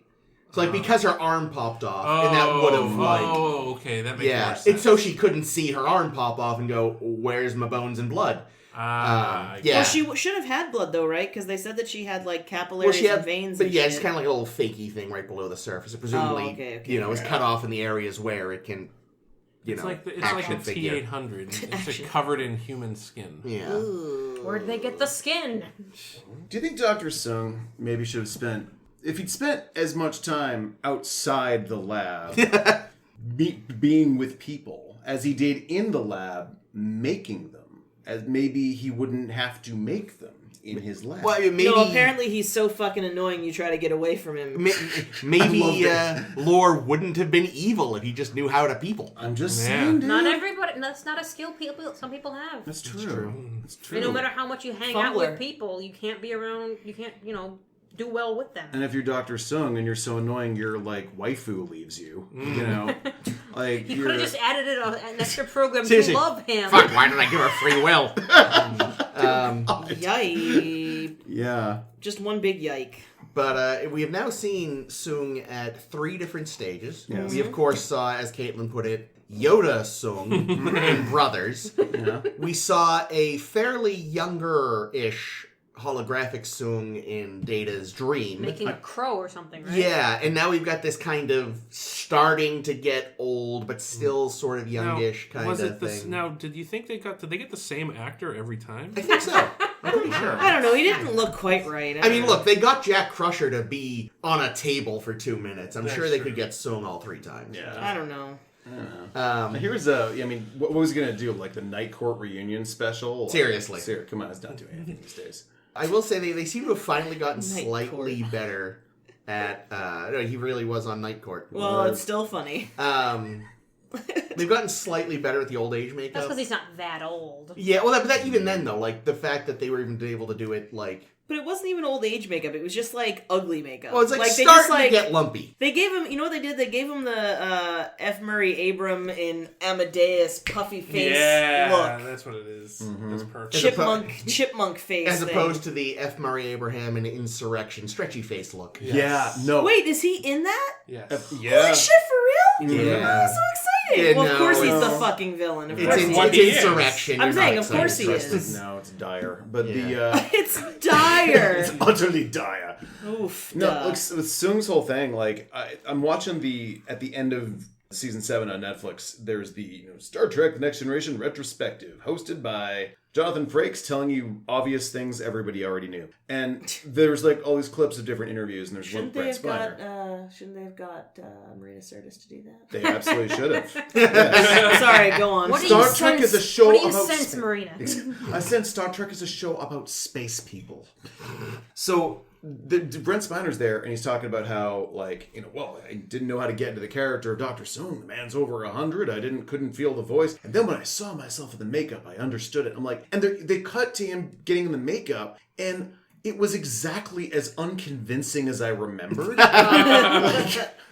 So like because her arm popped off, and that would have like okay, that makes more yeah, sense. it's so she couldn't see her arm pop off and go, "Where's my bones and blood?" I yeah. Well, she should have had blood, though, right? Because they said that she had, like, capillaries and veins but and yeah, shit. it's kind of like a little fakey thing right below the surface. It presumably, okay. is cut off in the areas where it can It's like action the figure. T-800. It's covered in human skin. Yeah. Ooh. Where'd they get the skin? Do you think Dr. Sung maybe should have spent, if he'd spent as much time outside the lab, being with people, as he did in the lab, making them, as maybe he wouldn't have to make them in his lab? Well, maybe, No, apparently he's so fucking annoying you try to get away from him. Maybe Lore wouldn't have been evil if he just knew how to people. I'm just Yeah. saying, dude. Not everybody. That's not a skill some people have. That's true. That's true. And no matter how much you hang out Fumbler. with people, you can't be around. You can't, do well with them. And if you're Dr. Sung and you're so annoying, your like waifu leaves you. You know, like He could have just added an extra program Seriously. to love him. Fuck, why did I give her free will? Yike. Yeah. Just one big yike. But we have now seen Sung at 3 different stages. Yes. We, of course, saw, as Caitlin put it, Yoda Sung in Brothers. Yeah. We saw a fairly younger-ish holographic Sung in Data's Dream. Making a crow or something, right? Yeah, and now we've got this kind of starting to get old, but still sort of youngish kind of thing. Now, did you think did they get the same actor every time? I think so. I'm pretty sure. I don't know. He didn't look quite right. I mean, look, they got Jack Crusher to be on a table for 2 minutes. I'm That's sure they true. could get Sung all 3 times. Yeah. I don't know. Here's what was he gonna do? Like the Night Court reunion special? Seriously. Come on, it's not doing anything these days. I will say they seem to have finally gotten Night slightly better at. No, he really was on Night Court. Well, it's still funny. They've gotten slightly better at the old age makeup. That's because he's not that old. Yeah, well, but even then though, like the fact that they were even able to do it, like, But it wasn't even old age makeup. It was just like ugly makeup. well, it's like they starting just like to get lumpy. they gave him. You know what they did? They gave him the F. Murray Abram in Amadeus puffy face look. That's what it is. That's perfect. Chipmunk face. As thing. opposed to the F. Murray Abraham and Insurrection stretchy face look. Yes. Yeah, no. Wait, is he in that? Yes. Yeah. Holy shit, for real? Yeah. I'm so excited. Yeah, well, of course he's no. the fucking villain. Of It's, course in, he what is. he it's is. Insurrection. I'm You're saying, not of course he excited. is. No, it's dire. But It's dire. it's utterly dire. Oof. No, duh. like with Sung's whole thing, like I'm watching at the end of season 7 on Netflix. There's the Star Trek: The Next Generation retrospective, hosted by Jonathan Frakes, telling you obvious things everybody already knew. And there's like all these clips of different interviews, and there's Shouldn't one they with Brett have Spiner. got? Shouldn't they have got Marina Sirtis to do that? They absolutely should have. Yes. Sorry, go on. What do Star you Trek sense? is a show What do you about sense, space. Marina? I sense Star Trek is a show about space people. So Brent Spiner's there, and he's talking about how, like, well, I didn't know how to get into the character of Dr. Sung. The man's over 100. I couldn't feel the voice. And then when I saw myself in the makeup, I understood it. I'm like, and they cut to him getting in the makeup, and it was exactly as unconvincing as I remembered.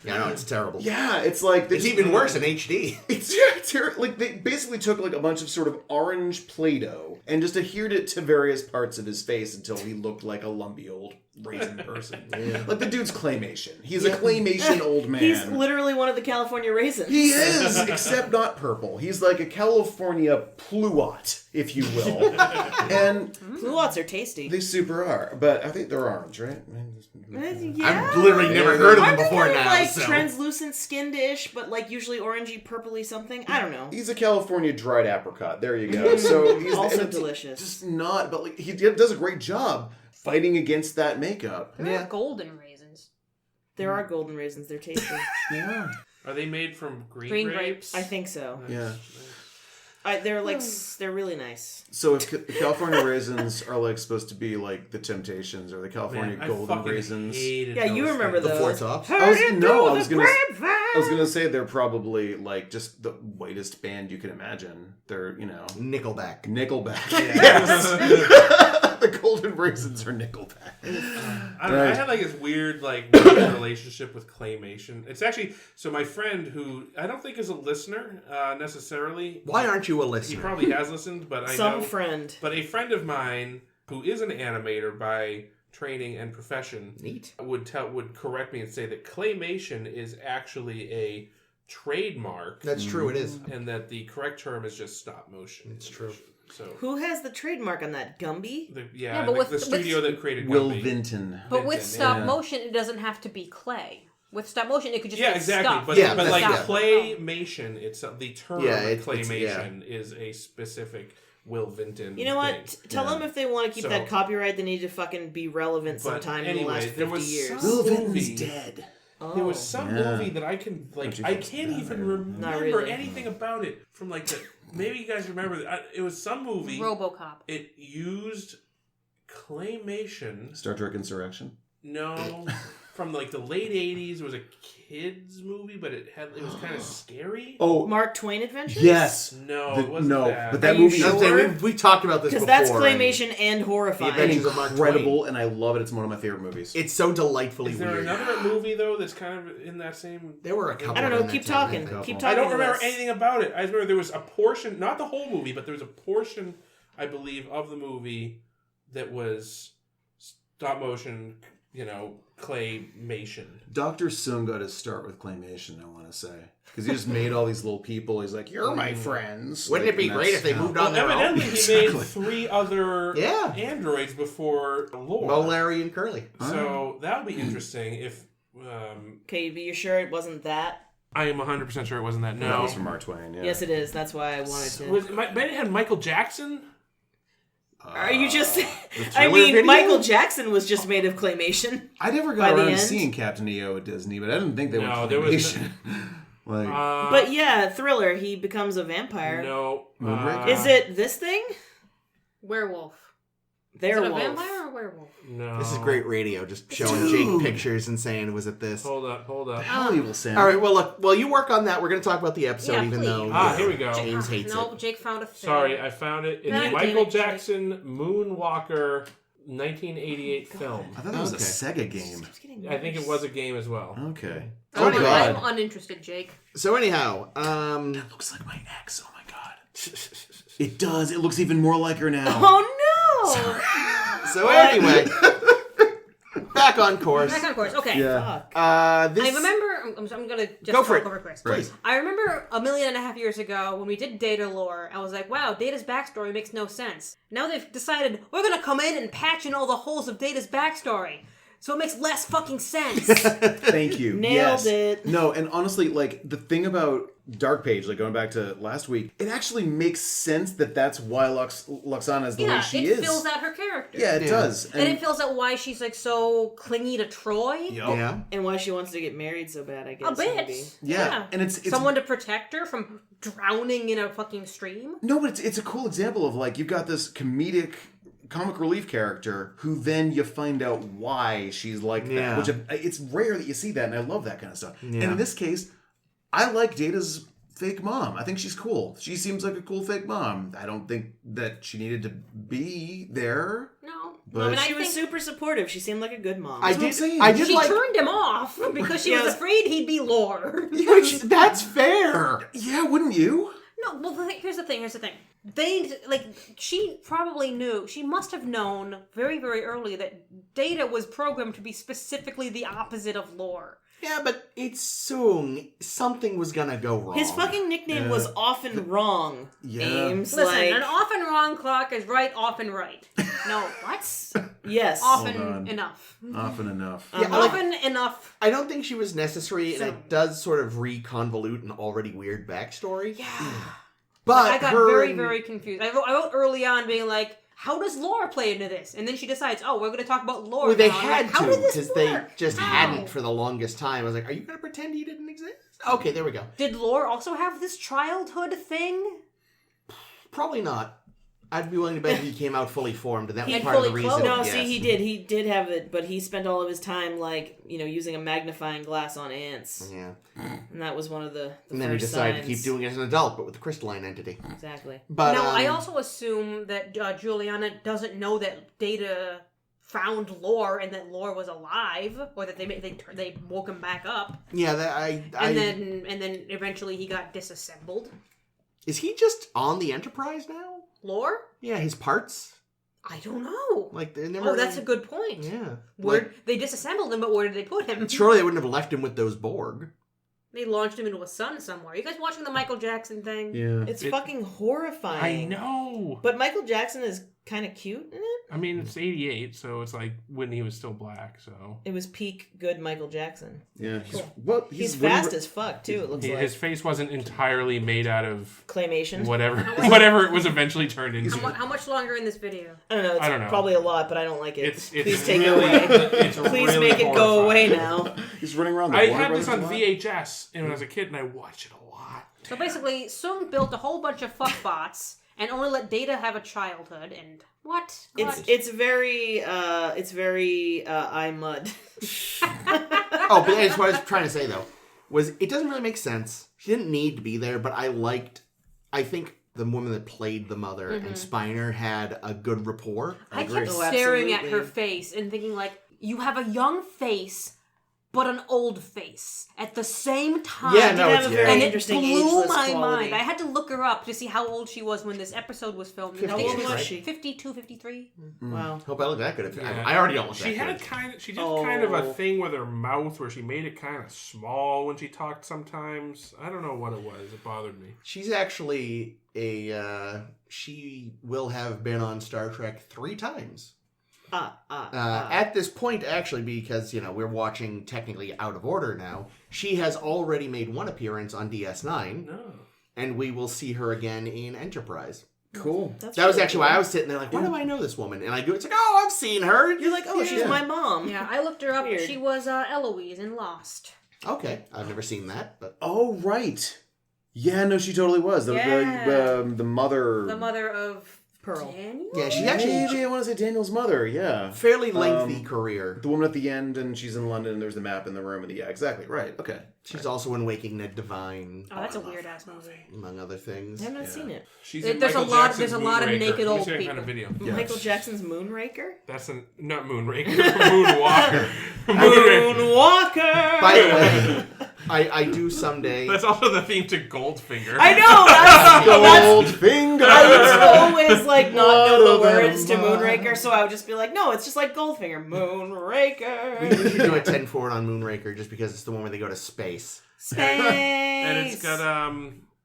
Yeah, no, it's terrible. Yeah, it's like It's even worse in HD. It's terrible. Like they basically took like a bunch of sort of orange Play-Doh and just adhered it to various parts of his face until he looked like a lumpy old raisin person. Like the dude's Claymation. He's a Claymation old man. He's literally one of the California raisins. He is, except not purple. He's like a California pluot, if you will. And Pluots are tasty. they super are, but I think they're orange, right? Yeah. I've literally never heard of them Aren't they before kind of now. like So. translucent skinned-ish, but like usually orangey, purpley something? I don't know. He's a California dried apricot. There you go. So he's Also and it's delicious. Just not, but like he does a great job fighting against that makeup. There are golden raisins. There are golden raisins. They're tasty. Yeah. Are they made from green Green grapes? grapes. I think so. Yeah. They're like they're really nice. So if the California raisins are like supposed to be like the Temptations or the California Man, I golden fucking raisins. hated Yeah, you those remember things. The those. Four Tops? I was gonna say they're probably like just the whitest band you can imagine. They're Nickelback. Nickelback. Yes. The golden raisins are Nickelback. I don't know. I had like this weird weird relationship with Claymation. It's actually my friend who I don't think is a listener necessarily. Why aren't you a He listener? probably has listened, but I Some know. friend. But a friend of mine who is an animator by training and profession Neat. would correct me and say that Claymation is actually a trademark. That's true, it is. And that the correct term is just stop motion. It's true. So Who has the trademark on that? Gumby? Yeah, but with the studio that created Will Gumby. Vinton. But with Vinton, stop yeah. motion, it doesn't have to be clay. With stop motion, it could just Yeah, get exactly. stuck. But like Stop. claymation, it's the term it's claymation is a specific Will Vinton. You know what? thing. Tell them if they want to keep So- that copyright, they need to fucking be relevant But sometime in anyway, the last there 50 was years. some- Will Vinton's movie. dead. There was some Yeah. movie that I can Don't you I feel can't bad, even right? remember Not really. anything about it from like the. Maybe you guys remember that. It was some movie. RoboCop. It used claymation. Star Trek Insurrection. No, from like the late '80s. It was a kids movie, but it was kind of scary. Oh, Mark Twain Adventures? yes. No, it wasn't no, that. but that Are you movie sure? is We talked about this Because before. that's claymation and horrifying. The Adventures of Mark incredible, and I love it. It's one of my favorite movies. It's so delightfully Is there weird. another movie though that's kind of in that same? There were a couple. I don't know. in that Keep time, talking. I think. Keep I talking. don't to remember us. anything about it. I remember there was a portion, not the whole movie, but there was a portion, I believe, of the movie that was stop motion, claymation. Dr. Sung got his start with claymation, I want to say. Because he just made all these little people. He's like, you're my friends. Wouldn't Like, it be and great that's if they how- moved on their own? Evidently, he made 3 other Yeah. androids before Lore. Mo, Larry, and Curly. So that would be interesting if. Okay, but you're sure it wasn't that? I am 100% sure it wasn't that. That No. was from Mark Twain, yeah. Yes, it is. That's why I wanted to. But it had Michael Jackson? Are you just? I Thriller mean, video? Michael Jackson was just made of claymation. I never By got the around to end? seeing Captain EO at Disney, but I didn't think they No, were there was claymation. Like, But yeah, Thriller. He becomes a vampire. No. Moonraker? Is it this thing? Werewolf. Is Werewolf. it a vampire or werewolf? No. This is great radio, just showing Jake pictures and saying, was it this? Hold up. hell you will say. All right, well, look, while you work on that, we're going to talk about the episode, Yeah, even please. though Here we go. James hates No, it. Jake found a thing. Sorry, I found it. It's God damn Michael it, Jake. Jackson Moonwalker 1988 film. I thought it was Okay. a Sega game. I think it was a game as well. Okay. Oh, I'm God. uninterested, Jake. So anyhow, That looks like my ex. Oh my god. It does. It looks even more like her now. Oh no! so anyway, back on course. Back on course. Okay. Yeah. Fuck. This I remember. I'm gonna just Go for talk it. over Chris. Please. I remember 1.5 million years ago when we did Data lore. I was like, wow, Data's backstory makes no sense. Now they've decided we're gonna come in and patch in all the holes of Data's backstory, so it makes less fucking sense. Thank you. Nailed Yes. it. No, and honestly, like the thing about Dark Page, like going back to last week, it actually makes sense that that's why Luxana is the way Yeah, she it is. fills out her character. Yeah, it does. And it fills out why she's like so clingy to Troy. Yup. Yeah. And why she wants to get married so bad, I guess. A bit. Maybe. Yeah. And it's someone to protect her from drowning in a fucking stream. No, but it's a cool example of like you've got this comic relief character who then you find out why she's like Yeah. that. Which it's rare that you see that, and I love that kind of stuff. Yeah. And in this case, I like Data's fake mom. I think she's cool. She seems like a cool fake mom. I don't think that she needed to be there. No. But- I mean, She I was think super supportive. She seemed like a good mom. I what I'm did. saying. I did she like. turned him off because she Yes. was afraid he'd be Lore. Which, that's fair. Yeah, wouldn't you? No, well, here's the thing. She probably knew, she must have known very, very early that Data was programmed to be specifically the opposite of Lore. Yeah, but it's Sung. Something was gonna go wrong. His fucking nickname was often wrong. Yeah. Ames, Listen, like an often wrong clock is right often right. No, what? yes. Hold Often on. enough. Often enough. Yeah, like, Often enough. I don't think she was necessary, and So- it does sort of reconvolute an already weird backstory. Yeah. But I got her very, and- very confused. I wrote early on being like, how does Lore play into this? And then she decides, oh, we're going to talk about Lore. Well, they now. I'm like, had how to did this because they work? just How? hadn't for the longest time. I was like, "Are you gonna pretend he didn't exist?" Okay, there we go. Did Lore also have this childhood thing? Probably not. I'd be willing to bet he came out fully formed, and that was And part of the fully reason. clothed. No, yes. see, he did. He did have it, but he spent all of his time, like, using a magnifying glass on ants. Yeah, And that was one of the and then he first decided signs. to keep doing it as an adult, but with a crystalline entity. Exactly. But Now, I also assume that Juliana doesn't know that Data found Lore and that Lore was alive, or that they woke him back up, yeah, that and then eventually he got disassembled. is he just on the Enterprise now? Lore? Yeah, his parts. I don't know. Like they never. Oh, that's a good point. Yeah. Where they disassembled him, but where did they put him? Surely they wouldn't have left him with those Borg. They launched him into a sun somewhere. You guys watching the Michael Jackson thing? Yeah. It's fucking horrifying. I know. But Michael Jackson is kind of cute in it. I mean, it's 88, so it's like when he was still black, so... It was peak good Michael Jackson. Yeah. He's fast as fuck, too, it looks like. His face wasn't entirely made out of... Claymation? Whatever it was was eventually turned into. How much longer in this video? I don't know. It's probably a lot, but I don't like it. Please take really, it away. It's Please really make it go away now. He's running around the I Warner had this on Brothers VHS when I was a kid, and I watched it a lot. So basically, Sung built a whole bunch of fuckbots and only let Data have a childhood. And what? It's very I Mud. Oh, but that's what I was trying to say though. Was it doesn't really make sense. She didn't need to be there, but I think the woman that played the mother and Spiner had a good rapport. I kept staring absolutely. at her face and thinking, like, you have a young face, but an old face at the same time. Yeah, no, it's very and interesting it blew ageless my quality. mind. I had to look her up to see how old she was when this episode was filmed. How I think old was she? 52, 53. Wow. Hope I look that good. Yeah. I already don't look She that had good. she did kind of a thing with her mouth where she made it kind of small when she talked sometimes. I don't know what it was. It bothered me. She's actually she will have been on Star Trek 3 times. At this point, actually, because, we're watching technically out of order now, she has already made one appearance on DS9. No. And we will see her again in Enterprise. Cool. That was actually why I was sitting there like, why do I know this woman? And I go, it's like, oh, I've seen her. You're like, oh, she's my mom. Yeah, I looked her up. Weird. She was Eloise in Lost. Okay, I've never seen that, but... Oh, right. Yeah, no, she totally was. The mother... The mother of... Pearl. Daniel? Yeah, she actually... Maybe I want to say Daniel's mother, yeah. Fairly lengthy career. The woman at the end, and she's in London, and there's the map in the room, and yeah, exactly, right, okay. She's also in Waking Ned Divine. Oh, that's a weird-ass movie. Among other things. I have not seen it. She's in There's a Michael lot- Jackson's there's a lot of Moonraker. naked Let me old see that people. kind of video. Michael Jackson's Moonraker? That's not Moonraker. Moonwalker. Moonwalker! By the way, I do someday... That's also the theme to Goldfinger. I know! That's Goldfinger! I used to always, not know the What a words to man. Moonraker, so I would just be like, no, it's just like Goldfinger. We Moonraker! should do a 10 forward on Moonraker just because it's the one where they go to space. Space! And it's got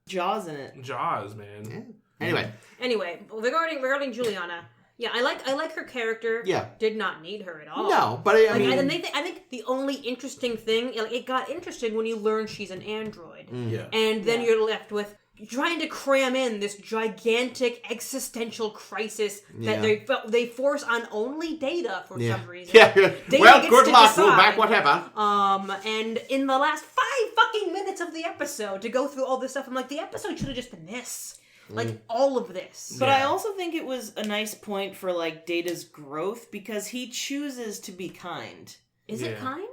Jaws in it. Jaws, man. Yeah. Anyway, regarding Juliana, yeah, I like her character. Yeah. Did not need her at all. No, but I mean... I think the only interesting thing, it got interesting when you learn she's an android. Yeah. And then you're left with trying to cram in this gigantic existential crisis that they force on only Data for some reason. Yeah. Data Well, gets good to luck. decide. Move back, whatever. And in the last 5 fucking minutes of the episode to go through all this stuff, I'm like, the episode should have just been this. Like, all of this. But I also think it was a nice point for, Data's growth, because he chooses to be kind. Is it kind?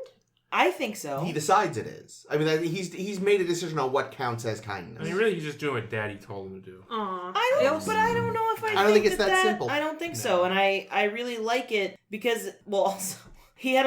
I think so. He decides it is. I mean, he's made a decision on what counts as kindness. I mean, really, he's just doing what Daddy told him to do. I don't know if I don't think it's that simple. I don't think so, and I really like it because, well, also, he had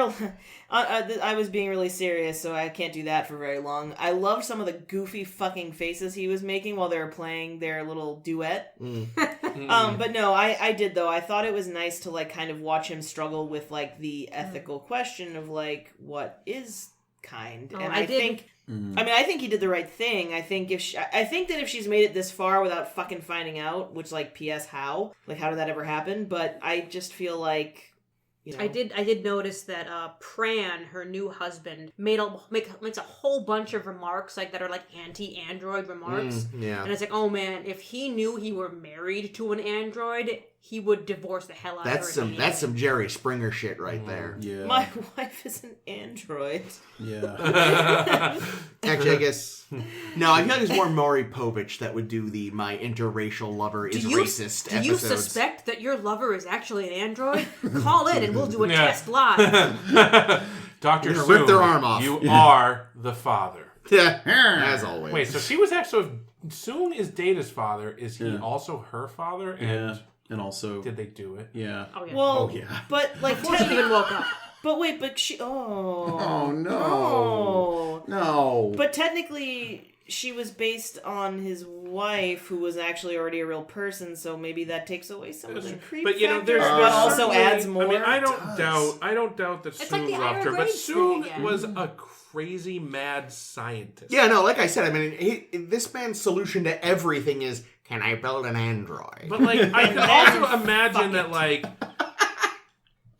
I was being really serious, so I can't do that for very long. I loved some of the goofy fucking faces he was making while they were playing their little duet. But no, I did though. I thought it was nice to kind of watch him struggle with the ethical question of what is kind, and I think he did the right thing. I think that if she's made it this far without fucking finding out, which P.S. how did that ever happen? But I just feel like. I did notice that Pran, her new husband, makes a whole bunch of remarks that are anti-android remarks. Yeah. And it's oh man, if he knew he were married to an android, he would divorce the hell out of her. That's some Jerry Springer shit right there. Yeah. My wife is an android. Yeah. Actually, I guess... No, I feel like it's more Maury Povich that would do the my interracial lover is racist episodes. Do you suspect that your lover is actually an android? Call in and we'll do a test live. Dr. You're gonna Soong, rip their arm off. You are the father. Yeah, as always. Wait, so she was actually... Soong is Data's father. Is he also her father? And And also... did they do it? Yeah. Oh, yeah. Well, yeah. but Before she even woke up. But wait, but she... Oh, no. No. But technically, she was based on his wife, who was actually already a real person, so maybe that takes away some of the creep But factor, there's but also certainly- adds more. I mean, I don't doubt that It's like Soong the loved her, higher but grades thing again. Soong was a crazy mad scientist. Yeah, no, like I said, I mean, this man's solution to everything is, can I build an android? But I can also imagine that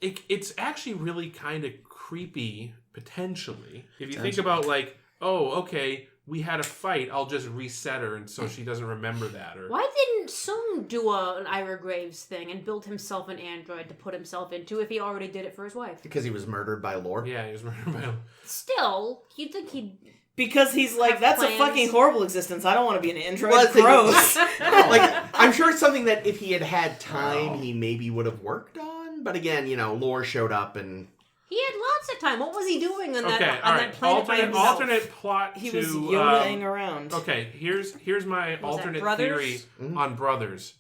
it's actually really kind of creepy, potentially. If you think about like, oh, okay, we had a fight, I'll just reset her and so she doesn't remember that. Or why didn't Sung do an Ira Graves thing and build himself an android to put himself into if he already did it for his wife? Because he was murdered by Lore. Yeah, he was murdered by Still, you'd think he'd... Because he's like, that's plans. a fucking horrible existence. I don't want to be an android. Well, Gross. Like, I'm sure it's something that if he had time, he maybe would have worked on. But again, Lore showed up and... He had lots of time. What was he doing on that alright. planet by himself? Alternate plot He to... was Yodaing around. Okay, here's my alternate theory on Brothers.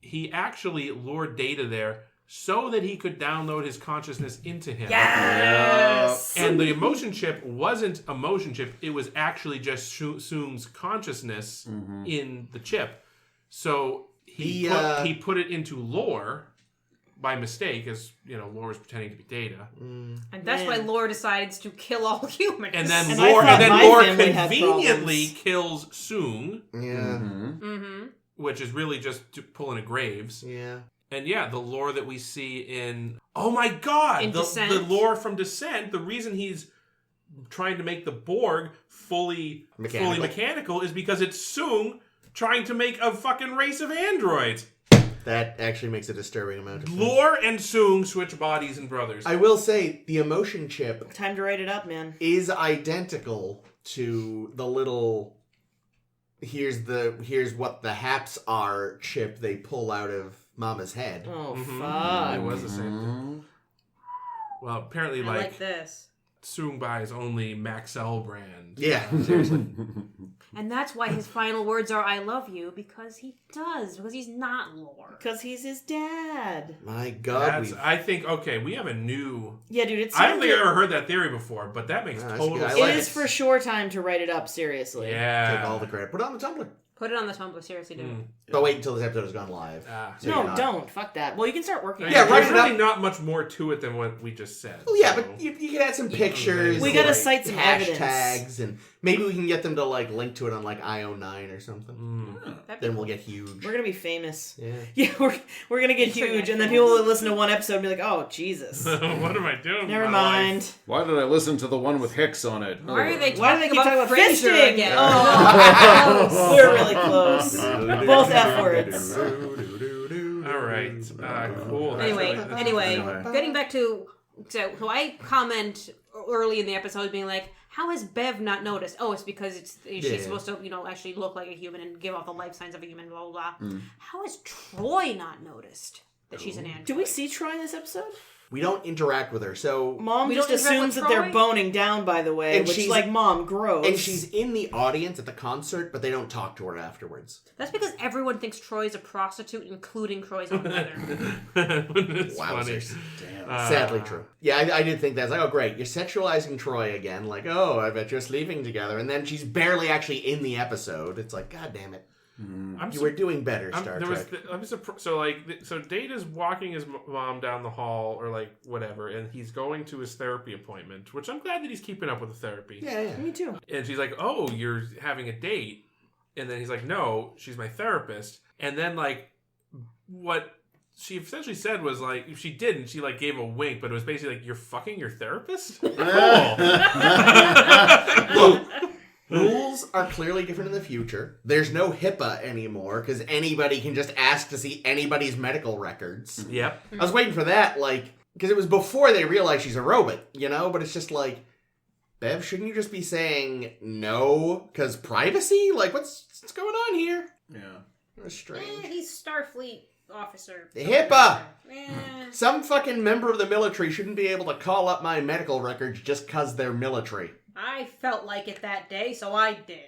He actually lured Data there so that he could download his consciousness into him. Yes! And the emotion chip wasn't a motion chip. It was actually just Soong's consciousness in the chip. So he put it into Lore by mistake, as Lore is pretending to be Data. And that's why Lore decides to kill all humans. And then And Lore conveniently kills Soong. Yeah. Which is really just pulling a Graves. Yeah. And the lore that we see in... Oh my god! In Descent. The lore from Descent, the reason he's trying to make the Borg fully mechanical is because it's Soong trying to make a fucking race of androids. That actually makes a disturbing amount of sense. Lore and Soong switch bodies in Brothers. I will say, the emotion chip Time to write it up, man. is identical to the little... Here's what the haps are chip they pull out of Mama's head. Oh, It fuck. was the same thing. Well, apparently, I like this. Soong buys only Maxell brand. Yeah, seriously. And that's why his final words are "I love you," because he does. Because he's not Lore. Because he's his dad. My God. I think, okay, we have a new... Yeah, dude, it's I don't think I've ever heard that theory before, but that makes that's total good. I sense. like It is for sure time to write it up, seriously. Yeah. Take all the credit. Put it on the Tumblr. Put it on the Tumblr, seriously, do. But wait until this episode has gone live. So No, you're not- don't. Fuck that. Well, you can start working on Yeah, it. write There's it up. really not much more to it than what we just said. Well, yeah, so- but you can add some pictures. We gotta like, cite some hashtags, evidence. and maybe we can get them to link to it on IO9 or something. That'd be Then we'll get huge. We're gonna be famous. Yeah. Yeah, we're gonna get huge, and then people will listen to one episode and be like, "Oh, Jesus." what am I doing? Never with my mind. life? Why did I listen to the one with Hicks on it? Why are they Why do they talking keep talking about Frasier fisting? again? Oh, we're really close. Both F words. All right. Cool. That's Anyway, really- anyway, getting back to so I comment early in the episode being like, how has Bev not noticed? Oh, it's because she's supposed to actually look like a human and give off the life signs of a human, blah blah blah. How has Troy not noticed that she's an android? Do we see Troy in this episode? We don't interact with her, so... Mom We just don't interact assumes with that they're Troy? boning down, by the way, And which is she's- like, Mom, gross. And she's in the audience at the concert, but they don't talk to her afterwards. That's because everyone thinks Troy's a prostitute, including Troy's own mother. It's funny. Wowzers. Damn. Sadly true. Yeah, I did think that. It's like, oh, great. You're sexualizing Troy again. Like, oh, I bet you're sleeping together. And then she's barely actually in the episode. It's like, God damn it. You were doing better, Star Trek. So Data's walking his mom down the hall or like whatever, and he's going to his therapy appointment, which I'm glad that he's keeping up with the therapy. Yeah. Me too. And she's like, "Oh, you're having a date," and then he's like, "No, she's my therapist." And then like, what she essentially said was like, if she didn't, she like gave a wink, but it was basically like, "You're fucking your therapist." Cool. Rules are clearly different in the future. There's no HIPAA anymore because anybody can just ask to see anybody's medical records. Yep. I was waiting for that, because it was before they realized she's a robot, But it's just like, Bev, shouldn't you just be saying no? Because privacy? Like, what's going on here? Yeah. That's strange. He's Starfleet officer. HIPAA! Some fucking member of the military shouldn't be able to call up my medical records just because they're military. I felt like it that day, so I did.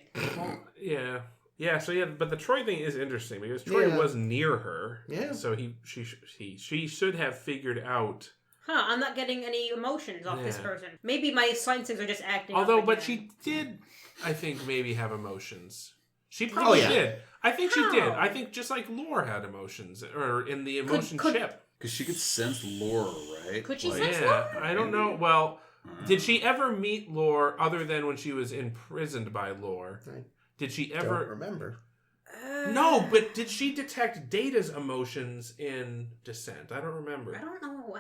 Yeah. Yeah, but the Troy thing is interesting because Troy was near her. Yeah. So she should have figured out. I'm not getting any emotions off this person. Maybe my senses are just acting up But again. she did, I think, maybe have emotions. She probably did. I think she did. I think just like Lore had emotions, or in the emotion chip. Because she could sense Laura, right? Could she Like, sense Yeah, I don't know. Well, did she ever meet Lore other than when she was imprisoned by Lore? I Did she don't ever? remember. No, but did she detect Data's emotions in Descent? I don't remember. I don't know.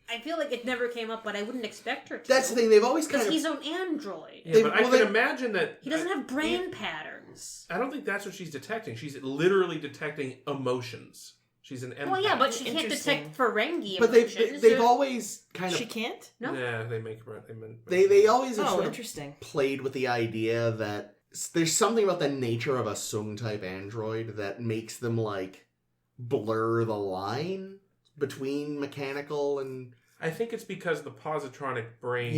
I feel like it never came up, but I wouldn't expect her to. That's the thing. They've always kind because of... he's an android. Yeah, but I can imagine that... He doesn't have brain patterns. I don't think that's what she's detecting. She's literally detecting emotions. She's an empath. Well, yeah, but she can't detect Ferengi But emotions. they've always kind of... She can't? No. Yeah, they make... They always have Oh, sort interesting. of played with the idea that there's something about the nature of a Sung-type android that makes them, like, blur the line between mechanical and... I think it's because the positronic brain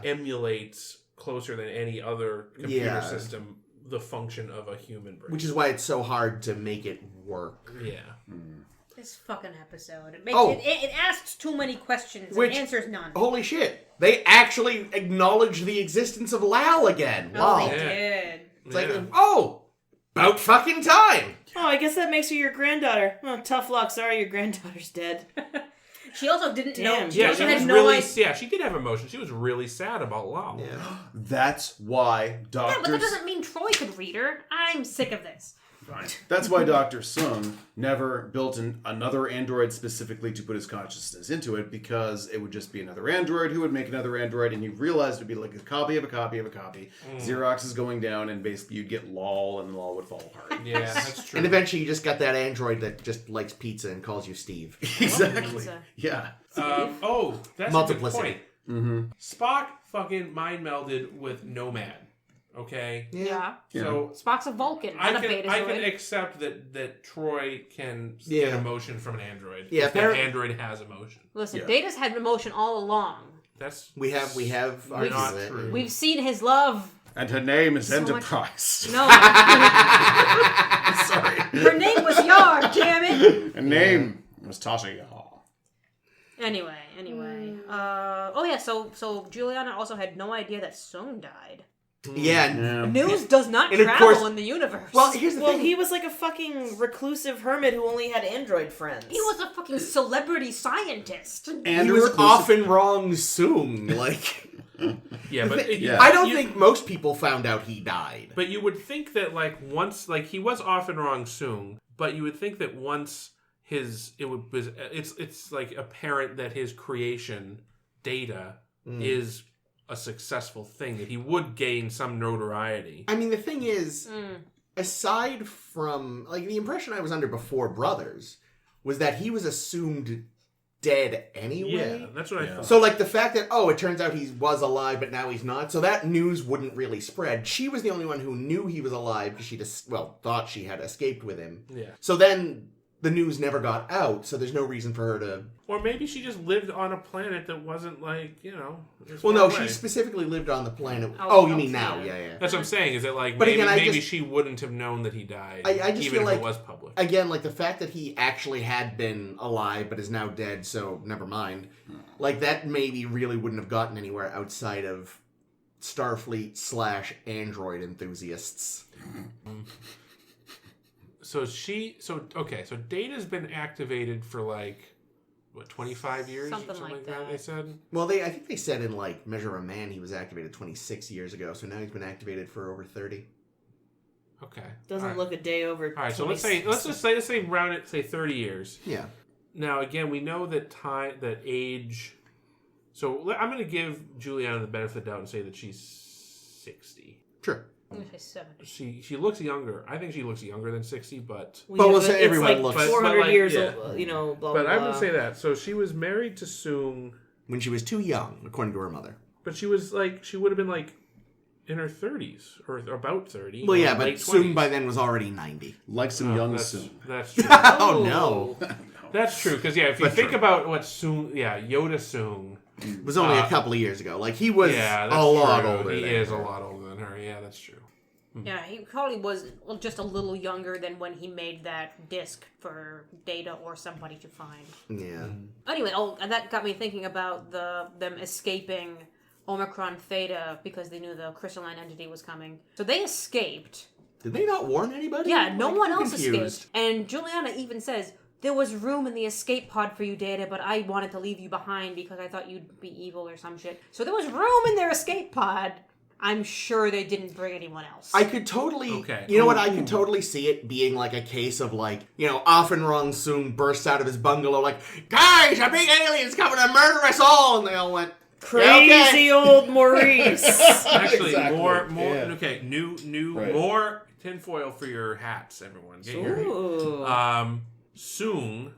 emulates closer than any other computer system the function of a human brain. Which is why it's so hard to make it work. Yeah. This fucking episode. It asks too many questions and answers none. Holy shit. They actually acknowledge the existence of Lal again. Wow. Oh, they did. It's like, about fucking time. Oh, I guess that makes her your granddaughter. Oh, tough luck. Sorry, your granddaughter's dead. She also didn't know. She did have emotions. She was really sad about Lal. Yeah. That's why Dr. Yeah, but that doesn't mean Troy could read her. I'm sick of this. Fine. That's why Dr. Sung never built another android specifically to put his consciousness into it, because it would just be another android who would make another android, and he realized it would be like a copy of a copy of a copy. Xerox is going down, and basically you'd get Lal, and Lal would fall apart. Yeah, that's true. And eventually you just got that android that just likes pizza and calls you Steve. Exactly. Yeah. That's Multiplicity. a good point. Mm-hmm. Spock fucking mind melded with Nomad. Okay. Yeah. So Spock's a Vulcan. I can accept that Troy can get emotion from an android. Yeah, if that android has emotion. Listen, Data's had emotion all along. We have not true. We've seen his love. And her name is Enterprise. No. Sorry. Her name was Yar, damn it. Her name was Tasha Yar. Anyway. So Juliana also had no idea that Sung died. Yeah. News does not travel in the universe. Well, here's the thing. He was like a fucking reclusive hermit who only had android friends. He was a fucking celebrity scientist. And he was often wrong soon. Like... Yeah, but I don't think most people found out he died. But you would think that once he was often wrong soon, but you would think that once it's like apparent that his creation Data is a successful thing, that he would gain some notoriety. I mean, the thing is, aside from the impression I was under before Brothers was that he was assumed dead anyway. Yeah, that's what I thought. So, the fact that, it turns out he was alive, but now he's not, so that news wouldn't really spread. She was the only one who knew he was alive because she thought she had escaped with him. Yeah. So then the news never got out, so there's no reason for her to... Or maybe she just lived on a planet that wasn't she specifically lived on the planet... Oh, you mean now, yeah. That's what I'm saying, is that but maybe she wouldn't have known that he died, I just even feel if it was public. Again, the fact that he actually had been alive but is now dead, so never mind. That maybe really wouldn't have gotten anywhere outside of Starfleet/Android enthusiasts. So Data's been activated for 25 years? Something like that. They said? Well, I think they said in Measure of a Man he was activated 26 years ago, so now he's been activated for over 30. Okay. Doesn't look a day over. All right, so let's say round it, say 30 years. Yeah. Now again, we know that age. So I'm going to give Juliana the benefit of the doubt and say that she's 60. Sure. I'm going to say 70. She looks younger. I think she looks younger than 60, but we'll say everyone looks 400 years. Yeah. Blah blah. But I would say that. So she was married to Soong when she was too young, according to her mother. But she was she would have been in her 30s or about 30. Well, yeah, but Soong by then was already 90. Like some young Soong. That's true. Oh no. That's true, because if you think about what Soong, Yoda Soong was only a couple of years ago. He was a lot older. He is a lot older than her. Yeah, that's true. Yeah, he probably was just a little younger than when he made that disc for Data or somebody to find. Yeah. Anyway, and that got me thinking about them escaping Omicron Theta because they knew the crystalline entity was coming. So they escaped. Did they not warn anybody? Yeah, no one else escaped. And Juliana even says, there was room in the escape pod for you, Data, but I wanted to leave you behind because I thought you'd be evil or some shit. So there was room in their escape pod. I'm sure they didn't bring anyone else. I could totally, Okay. you know what, I could totally see it being like a case of like, Offenrong soon bursts out of his bungalow like, guys, a big alien's coming to murder us all, and they all went, crazy old Maurice. Actually, Exactly. more. Yeah. Okay, new, Right. more tinfoil for your hats, everyone. Get your Ooh. Soong,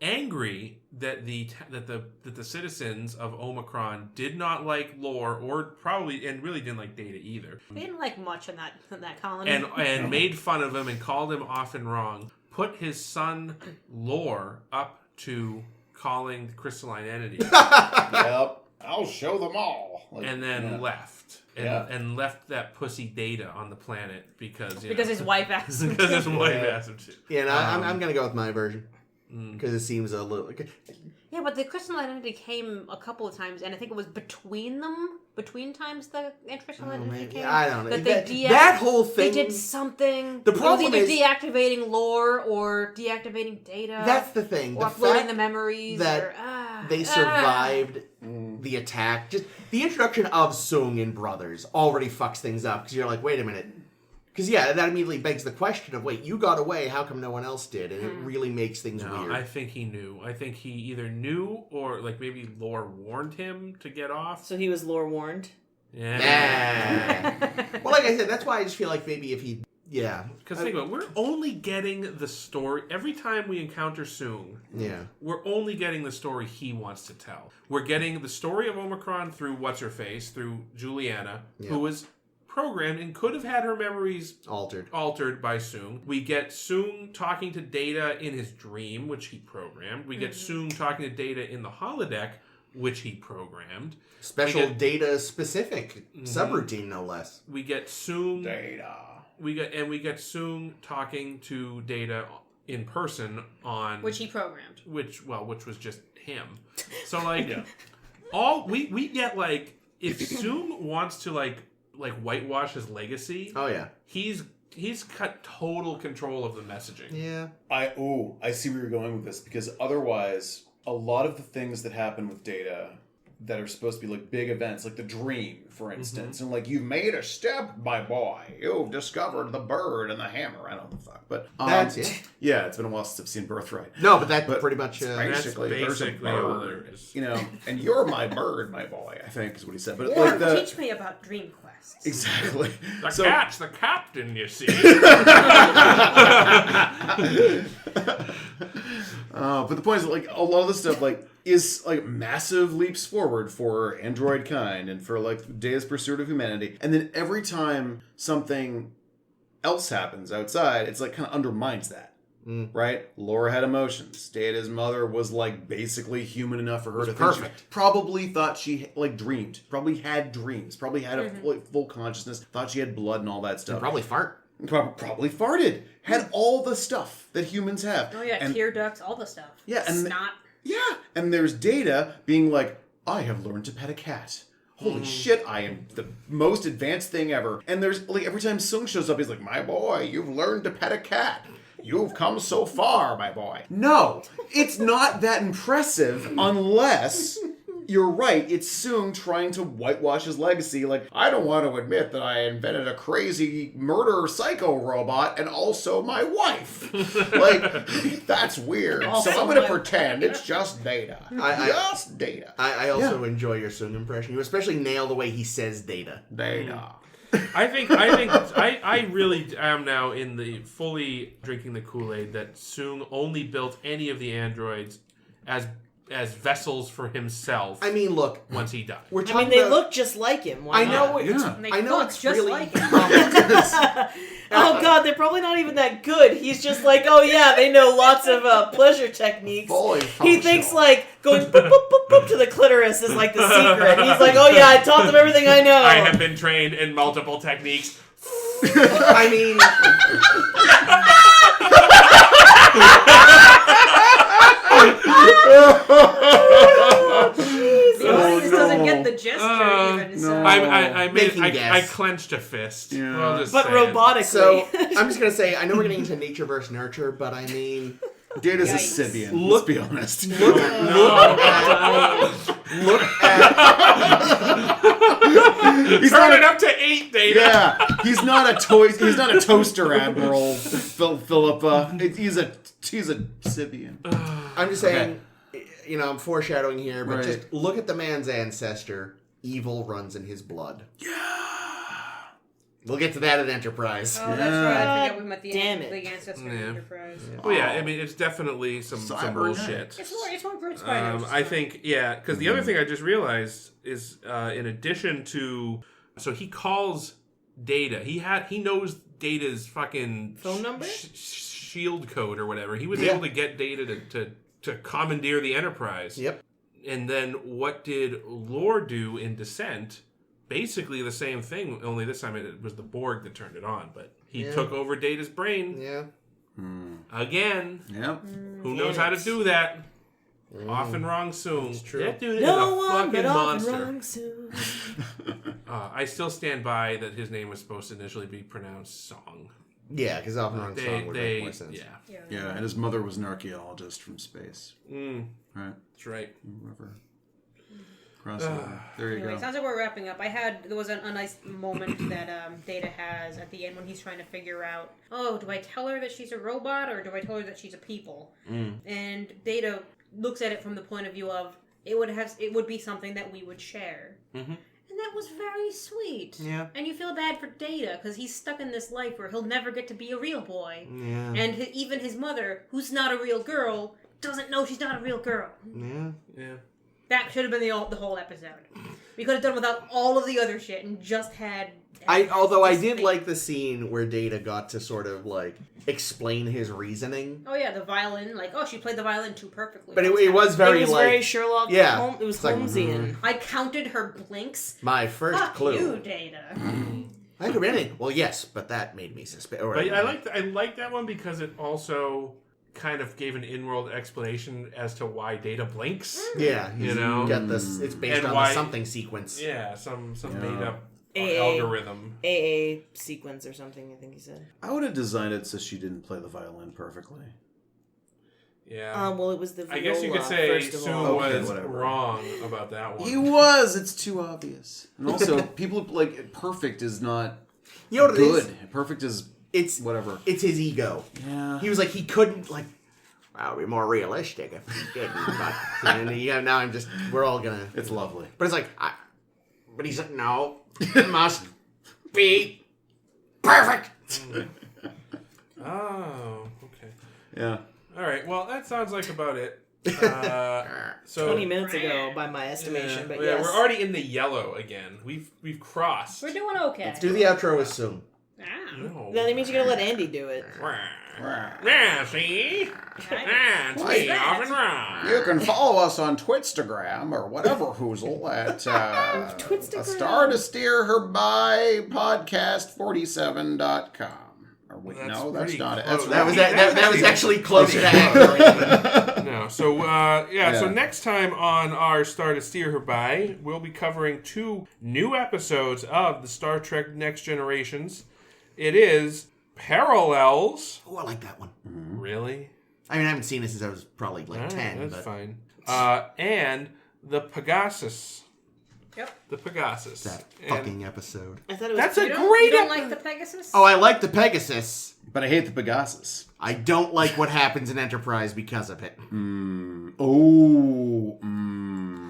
angry that the citizens of Omicron did not like Lore, or probably and really didn't like Data either, They didn't like much in that colony. and made fun of him and called him often wrong. Put his son Lore up to calling the crystalline entity, Yep. I'll show them all. Like, and then left. Yeah. And left that pussy Data on the planet because his wife asked him because his to. wife asked him to. Yeah, no, I'm going to go with my version. Because it seems a little... Yeah, but the crystal identity came a couple of times, and I think it was between times the crystal identity came. Yeah, I don't know. That That whole thing... They did something. The problem it was is... either deactivating Lore or deactivating Data. That's the thing. Or The uploading fact the memories. that they survived the attack. Just the introduction of Soong and Brothers already fucks things up. Because you're like, wait a minute. Because, that immediately begs the question of, wait, you got away, how come no one else did? And it really makes things weird. I think he knew. I think he either knew or, like, maybe Lore warned him to get off. So he was lore warned. Yeah. Well, like I said, that's why I just feel like maybe if he... Yeah. Because think about it, we're only getting the story... Every time we encounter Soong, we're only getting the story he wants to tell. We're getting the story of Omicron through What's-Her-Face, through Juliana, who was... programmed and could have had her memories altered by Soong. We get Soong talking to Data in his dream, which he programmed. We get Soong talking to Data in the holodeck, which he programmed. Special data-specific subroutine, no less. We get Soong... Data. We get Soong talking to Data in person on... Which he programmed. Which was just him. So, like, we get, like, if Soong wants to, like whitewash his legacy. Oh yeah, he's got total control of the messaging. Yeah, I see where you're going with this, because otherwise, a lot of the things that happen with Data that are supposed to be like big events, like the dream, for instance, and like, you've made a step, my boy. You've discovered the bird and the hammer. I don't know the fuck, but that's it. Yeah, it's been a while since I've seen Birthright. No, but pretty much basically there's a bird, there is. and you're my bird, my boy. I think is what he said. But Or like teach me about dream quests. Exactly. The cat's the captain, you see. But the point is, like, a lot of this stuff, like, is like massive leaps forward for android kind and for like Data's pursuit of humanity. And then every time something else happens outside, it's like kind of undermines that. Right? Laura had emotions. Data's mother was like basically human enough for her to think. She probably thought she like dreamed. Probably had dreams. Probably had a full consciousness. Thought she had blood and all that stuff. And probably fart. Probably farted. Had all the stuff that humans have. Oh yeah, and tear ducts, all the stuff. Yeah, and snot. Yeah, and there's Data being like, I have learned to pet a cat. Holy shit, I am the most advanced thing ever. And there's like every time Soong shows up, he's like, my boy, you've learned to pet a cat. You've come so far, my boy. No, it's not that impressive unless you're right. It's Soong trying to whitewash his legacy. Like, I don't want to admit that I invented a crazy murder psycho robot and also my wife. Like, that's weird. So I'm going to pretend it's just Data. Just Data. I also enjoy your Soong impression. You especially nail the way he says Data. Data. I really am now in the fully drinking the Kool-Aid that Soong only built any of the androids as vessels for himself. I mean, look, once he died. They look just like him. Why I know. not? I know it's just really. like him. Oh god, they're probably not even that good. He's just like, oh yeah, they know lots of pleasure techniques. He thinks like going boop boop boop boop to the clitoris is like the secret. He's like, oh yeah, I taught them everything I know. I have been trained in multiple techniques. I mean. This doesn't get the gesture even. So. I clenched a fist. Yeah. But robotically. So I'm just gonna say, I know we're getting into nature versus nurture, but I mean, Data's a Yikes. Sibian, let's be honest. Look He's Turn not it up to 8, Data. Yeah, he's not a toaster admiral, Philippa. He's a Sibian. I'm just saying, I'm foreshadowing here, but Right. just look at the man's ancestor. Evil runs in his blood. Yeah. We'll get to that at Enterprise. Oh, that's right. I forgot we met the Damn it. the ancestor Yeah. Enterprise. Well, yeah, I mean, it's definitely some bullshit. It's more Bruce Spiders. I think, yeah, because the other thing I just realized is, in addition to, so he calls Data. He knows Data's fucking phone number, shield code or whatever. He was able to get Data to commandeer the Enterprise. Yep. And then what did Lore do in Descent? Basically the same thing, only this time it was the Borg that turned it on. But he took over Data's brain. Yeah. Again. Yep. Who knows how to do that? Off and wrong soon. It's true. That dude no is a one fucking but monster. off and wrong soon. I still stand by that his name was supposed to initially be pronounced Song. Yeah, because Off and Wrong Song would make more sense. Yeah, and his mother was an archaeologist from space. Mm, Right. that's right. Whoever. Crossover. There you Anyway, go. sounds like we're wrapping up. There was a nice moment that Data has at the end when he's trying to figure out, do I tell her that she's a robot or do I tell her that she's a people? And Data looks at it from the point of view of it would be something that we would share. Mm-hmm. And that was very sweet. Yeah. And you feel bad for Data because he's stuck in this life where he'll never get to be a real boy. Yeah. And even his mother, who's not a real girl, doesn't know she's not a real girl. Yeah. That should have been the whole episode. We could have done without all of the other shit and just had... Although I did like the scene where Data got to sort of, explain his reasoning. Oh, yeah, the violin. She played the violin too perfectly. But it was very, It was very Sherlock. Yeah. It was It's like, Holmesian. I counted her blinks. My first Fuck clue. you, Data. I could really. Well, yes, but that made me suspicious. But I like that one because it also kind of gave an in-world explanation as to why Data blinks. Yeah, You know? got this. It's based And on why- the something sequence. Yeah, some made up AA. algorithm. AA sequence or something, I think he said. I would have designed it so she didn't play the violin perfectly. Yeah. Well, it was the viola, I guess you could say first of Sue all. was whatever. wrong about that one. He was. It's too obvious. And also, people perfect is not You know what it is? good. Perfect is It's whatever. It's his ego. Yeah. He was like, he couldn't, I'll be more realistic if he didn't. But, and now we're all gonna. It's lovely. But it's but he's like, no, it must be perfect. Oh, okay. Yeah. All right. Well, that sounds like about it. So 20 minutes ago, by my estimation, but yeah, yes. we're already in the yellow again. We've crossed. We're doing okay. Let's do the outro with Soon. No. That means you're gonna let Andy do it. Yeah, see? That's me, off and wrong. You can follow us on Twitstagram or whatever hoozle at Twitstagram. A Star to Steer Her By podcast47.com. Or wait, That's no, that's pretty not it. close. That's That was actually closer to accurate. No, so so next time on our Star to Steer Her By, we'll be covering 2 new episodes of the Star Trek Next Generations. It is Parallels. Oh, I like that one. Really? I mean, I haven't seen it since I was probably 10. That's but fine. And the Pegasus. Yep. The Pegasus. That And fucking episode. I thought it was that's You a don't great like the Pegasus? Oh, I like the Pegasus. But I hate the Pegasus. I don't like what happens in Enterprise because of it. Oh.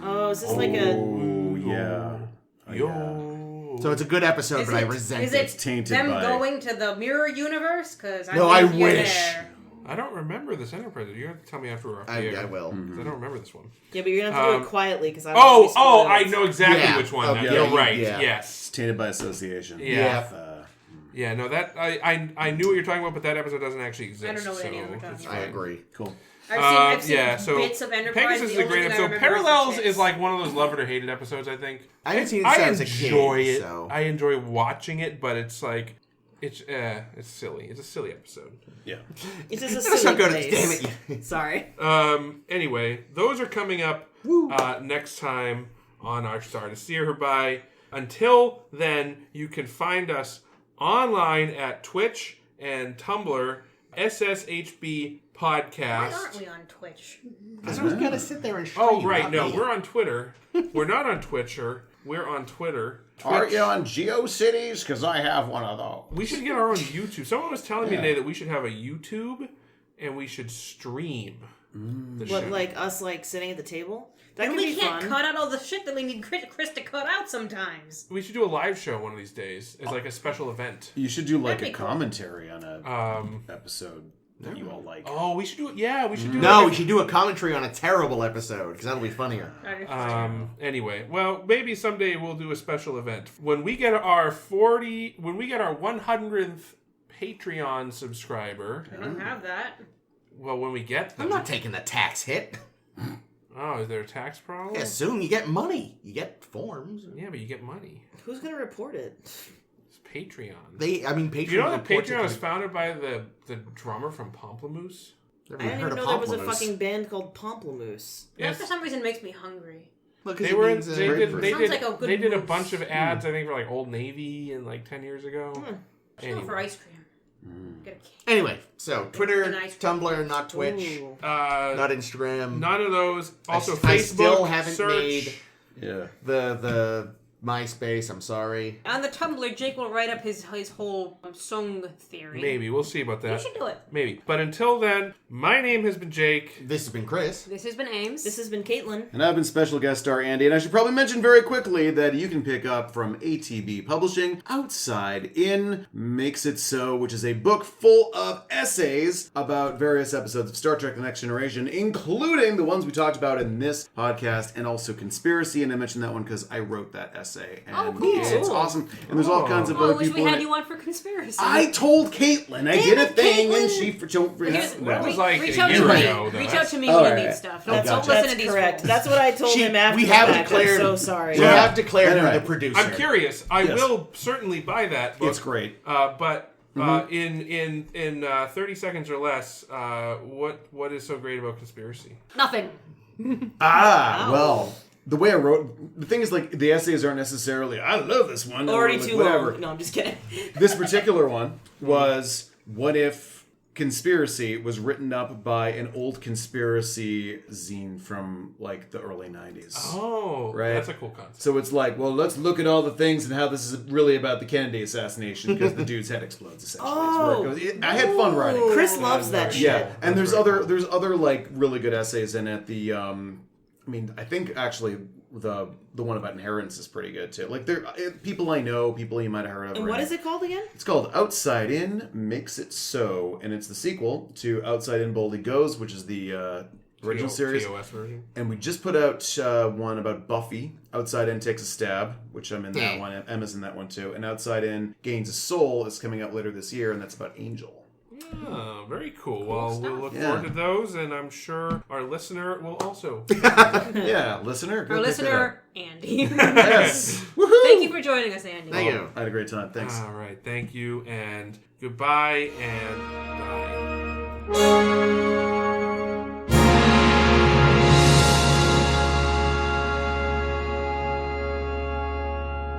Oh, is this like a... Oh, yeah. Yo. So it's a good episode, Is but I it- resent is it. It's tainted them by... going to the mirror universe? Because No, I think you're wish. there. I don't remember this Enterprise. You have to tell me after we're off the air. I will. 'Cause I don't remember this one. Yeah, but you're gonna have to do it quietly, because I I know exactly Yeah. which one. Okay. Now. You're right. Yeah. Yes. Tainted by association. Yeah. Uh, Yeah, no, that I knew what you're talking about, but that episode doesn't actually exist. I don't know what so any of them we're talking it's about. I fine. agree. cool. I've seen So bits of Enterprise. Pegasus is The a great only thing I episode. remember is the Parallels ships. is like one of those love it or hate it episodes. I think I haven't seen it I since a enjoy kid, it. so... I enjoy watching it, but it's like it's silly. It's a silly episode. Yeah. It's just a That's not silly good. place. Damn it. Sorry. Anyway, those are coming up next time on our Star to Steer Her By. Until then, you can find us online at Twitch and Tumblr, SSHB podcast. Why aren't we on Twitch? Because who's gonna sit there and stream? Oh, right. not No, me. we're on Twitter. We're not on Twitcher. We're on Twitter. Are you on GeoCities? Because I have one of those. We should get our own YouTube. Someone was telling me today that we should have a YouTube and we should stream the show. What, like us, like sitting at the table? That And could we be can't fun. cut out all the shit that we need Chris to cut out sometimes. We should do a live show one of these days as like a special event. You should do like That'd a be cool. commentary on a episode that you all like. Oh, we should do it. Yeah, we should do No, like we should do a commentary on a terrible episode because that'll be funnier. Anyway, well, maybe someday we'll do a special event. When we get our 100th Patreon subscriber. I don't have that. Well, when we get them. I'm not taking the tax hit. Oh, is there a tax problem? Yeah, soon you get money. You get forms. Yeah, but you get money. Who's gonna report it? It's Patreon. Patreon. You know that reports it Patreon to was the- founded by the drummer from Pamplemousse? Never I didn't heard even of know there was a Pamplemousse. fucking band called Pamplemousse. That Yes. for some reason makes me hungry. Well, 'cause They it were. means, They grapefruit. did. Sounds like a good They did a move. bunch of ads. I think for like Old Navy and like 10 years ago. Let's go for ice cream. Get a cake. Anyway, so Twitter, An ice cream. Tumblr, not Twitch, Ooh. not Instagram. None of those. Also, I Facebook. still haven't search. made Yeah. the MySpace. I'm sorry. On the Tumblr, Jake will write up his whole song theory. Maybe we'll see about You that. should do it. Maybe. But until then, my name has been Jake. This has been Chris. This has been Ames. This has been Caitlin. And I've been special guest star Andy, and I should probably mention very quickly that you can pick up from ATB Publishing Outside In Makes It So, which is a book full of essays about various episodes of Star Trek The Next Generation, including the ones we talked about in this podcast, and also Conspiracy, and I mentioned that one because I wrote that essay. And Oh, cool. it's awesome. And there's all kinds of Oh, I other wish people we in had it. you on for Conspiracy. I told Caitlin I did a it, thing, and Caitlin. she... That was like reach a out year to me. ago, though. Reach out to me All when you right. need stuff. I Don't gotcha. listen That's to these correct. fools. That's what I told him after We the have fact. declared. I'm so sorry. We have declared Anyway. her the producer. I'm curious. I Yes. will certainly buy that book. It's great. But in 30 seconds or less, what is so great about Conspiracy? Nothing. Well, the way I wrote, the thing is, like, the essays aren't necessarily, I love this one. or, Already like, too whatever. long. No, I'm just kidding. This particular one was, what if Conspiracy was written up by an old conspiracy zine from, like, the early 90s. Oh, Right. That's a cool concept. So it's like, well, let's look at all the things and how this is really about the Kennedy assassination because the dude's head explodes, essentially. It's where it goes. I had fun writing. Chris loves that shit. Yeah, and there's other like really good essays in it. The I mean, I think actually the one about inheritance is pretty good too. Like there, people I know, people you might have heard of. And what is it called again? It's called Outside In Makes It So, and it's the sequel to Outside In Boldly Goes, which is the original series. TOS version. And we just put out one about Buffy. Outside In Takes a Stab, which I'm in that one. Emma's in that one too. And Outside In Gains a Soul is coming out later this year, and that's about Angel. Oh, very cool. Well, we'll look Yeah. forward to those, and I'm sure our listener will also. Yeah, listener. go Our pick that listener, Andy. up. Yes. Thank you for joining us, Andy. Thank you. I had a great time. Thanks. All right. Thank you, and goodbye, and bye.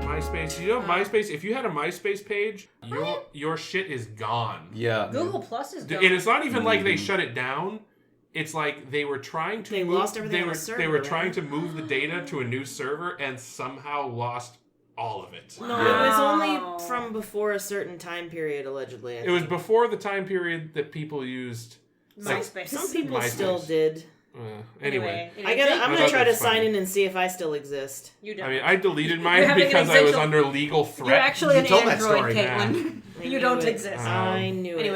MySpace. You know MySpace? If you had a MySpace page, your shit is gone. Yeah. Google Plus is And gone. it's not even like they shut it down. It's like they were trying to. They lost everything They on were the server, they were right? trying to move the data to a new server and somehow lost all of it. No, it was only from before a certain time period, allegedly. It was before the time period that people used. MySpace. Some people MySpace. still did. Anyway, I'm I gonna thought try to that's funny. sign in and see if I still exist. You don't. I mean, I deleted You're mine having an because I was existential- under legal threat. You're actually You an told that Android, story. Caitlin. I You knew don't it. exist. I knew it. Anyway,